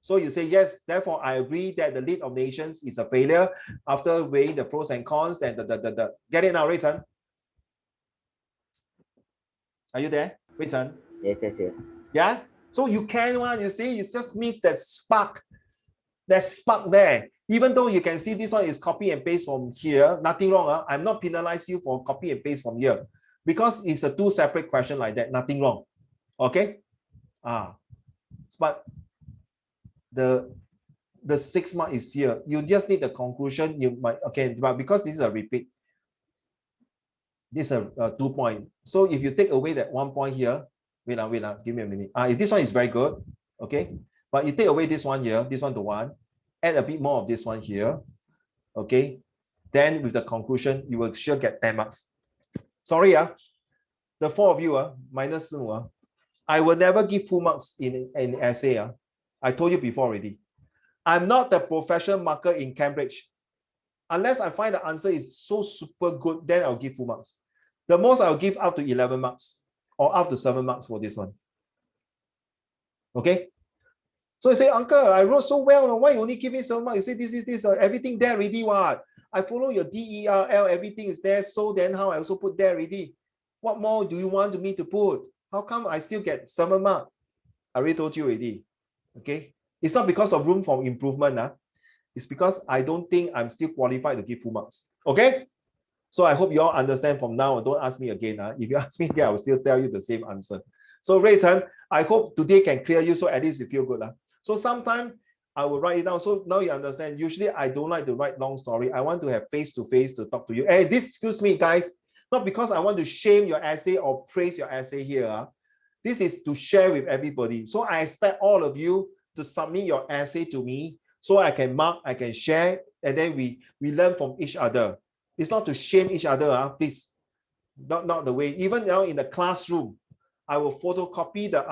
Speaker 1: So you say yes, therefore I agree that the League of Nations is a failure. After weighing the pros and cons, then get it now, Rayton? Are you there, Rayton?
Speaker 6: Yes.
Speaker 1: Yeah? So you can one, you see, it just means that spark there. Even though you can see this one is copy and paste from here, nothing wrong. I'm not penalizing you for copy and paste from here because it's a 2 separate question like that, nothing wrong. Okay? But the 6 mark is here. You just need the conclusion. You might, okay, but because this is a repeat, this is a 2 point. So if you take away that 1 point here, wait, give me a minute. If this one is very good, okay, but you take away this one here, this one to 1, add a bit more of this one here, okay, then with the conclusion, you will sure get 10 marks. Sorry, the 4 of you, minus 4, I will never give full marks in essay. I told you before already. I'm not the professional marker in Cambridge. Unless I find the answer is so super good, then I'll give full marks. The most I'll give up to 11 marks or up to 7 marks for this one. Okay? So you say, Uncle, I wrote so well. Why you only give me 7 marks? You say, this, everything there already, what? I follow your DERL, everything is there. So then how I also put there already? What more do you want me to put? How come I still get 7 marks? I already told you already. Okay? It's not because of room for improvement. It's because I don't think I'm still qualified to give full marks. Okay? So I hope you all understand from now. Don't ask me again. If you ask me again, I will still tell you the same answer. So Ray Chen, I hope today can clear you so at least you feel good. So sometime I will write it down. So now you understand. Usually I don't like to write long story. I want to have face-to-face to talk to you. Hey, this, excuse me, guys. Not because I want to shame your essay or praise your essay here. This is to share with everybody. So I expect all of you to submit your essay to me so I can mark, I can share, and then we learn from each other. It's not to shame each other, please. Not the way. Even now in the classroom, I will photocopy the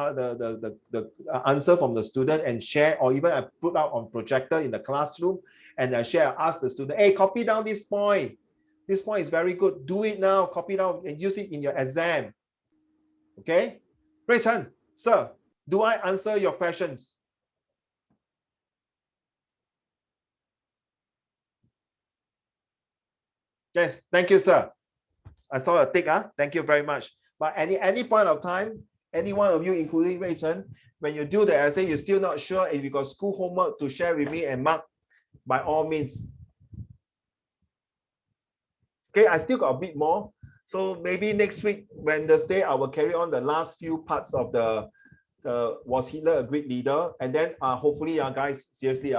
Speaker 1: answer from the student and share, or even I put out on projector in the classroom, and share. Ask the student, hey, copy down this point. This point is very good. Do it now. Copy down and use it in your exam. Okay? Ray Chen, sir, do I answer your questions? Yes, thank you, sir. I saw a tick. Thank you very much. But any point of time, any one of you, including Ray Chen, when you do the essay, you're still not sure if you got school homework to share with me and mark, by all means. Okay, I still got a bit more. So maybe next week, Wednesday, I will carry on the last few parts of the was Hitler a great leader? And then hopefully, guys, seriously,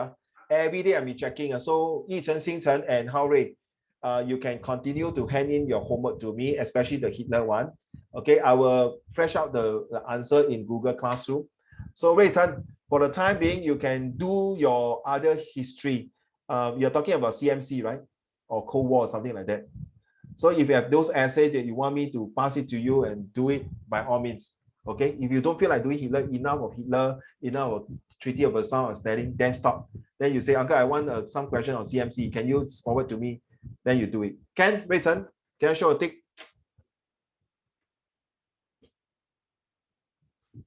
Speaker 1: every day I'll be checking. So Yichen, Xingchen, and Hao Rui, you can continue to hand in your homework to me, especially the Hitler one. Okay, I will fresh out the answer in Google Classroom. So Ray Chen, for the time being, you can do your other history. You're talking about CMC, right? Or Cold War or something like that. So if you have those essays that you want me to pass it to you and do it, by all means. Okay, if you don't feel like doing Hitler, enough of Hitler, enough of Treaty of Versailles or Stalin, then stop. Then you say, Uncle, I want some question on CMC. Can you forward to me? Then you do it. Ken, Ray Chen, can I show a tick?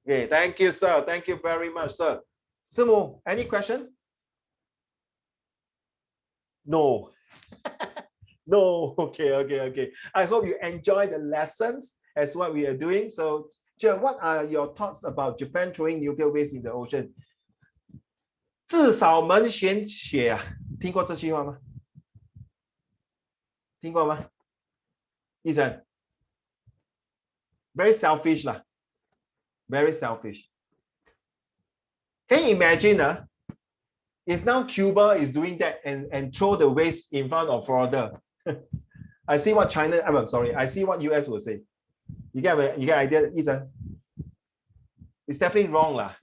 Speaker 1: Okay, thank you, sir. Thank you very much, sir. Simu, any question? No. No. Okay. I hope you enjoy the lessons as what we are doing. So, what are your thoughts about Japan throwing nuclear waste in the ocean? 至少门选血，听过这句话吗？听过吗？医生 ，very selfish 啦 ，very selfish. Can you imagine if now Cuba is doing that and throw the waste in front of Florida? I see what China. I'm sorry. I see what US will say. You get idea, Ethan? It's definitely wrong lah.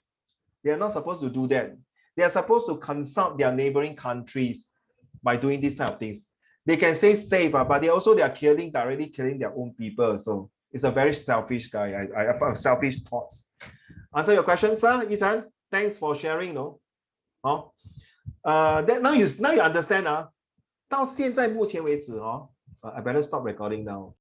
Speaker 1: They are not supposed to do that. They are supposed to consult their neighboring countries by doing these type of things. They can say safe, but they are directly killing their own people. So it's a very selfish guy. I have selfish thoughts. Answer your question, sir, Ethan. Thanks for sharing. No, then now you understand. 到现在目前为止I better stop recording now.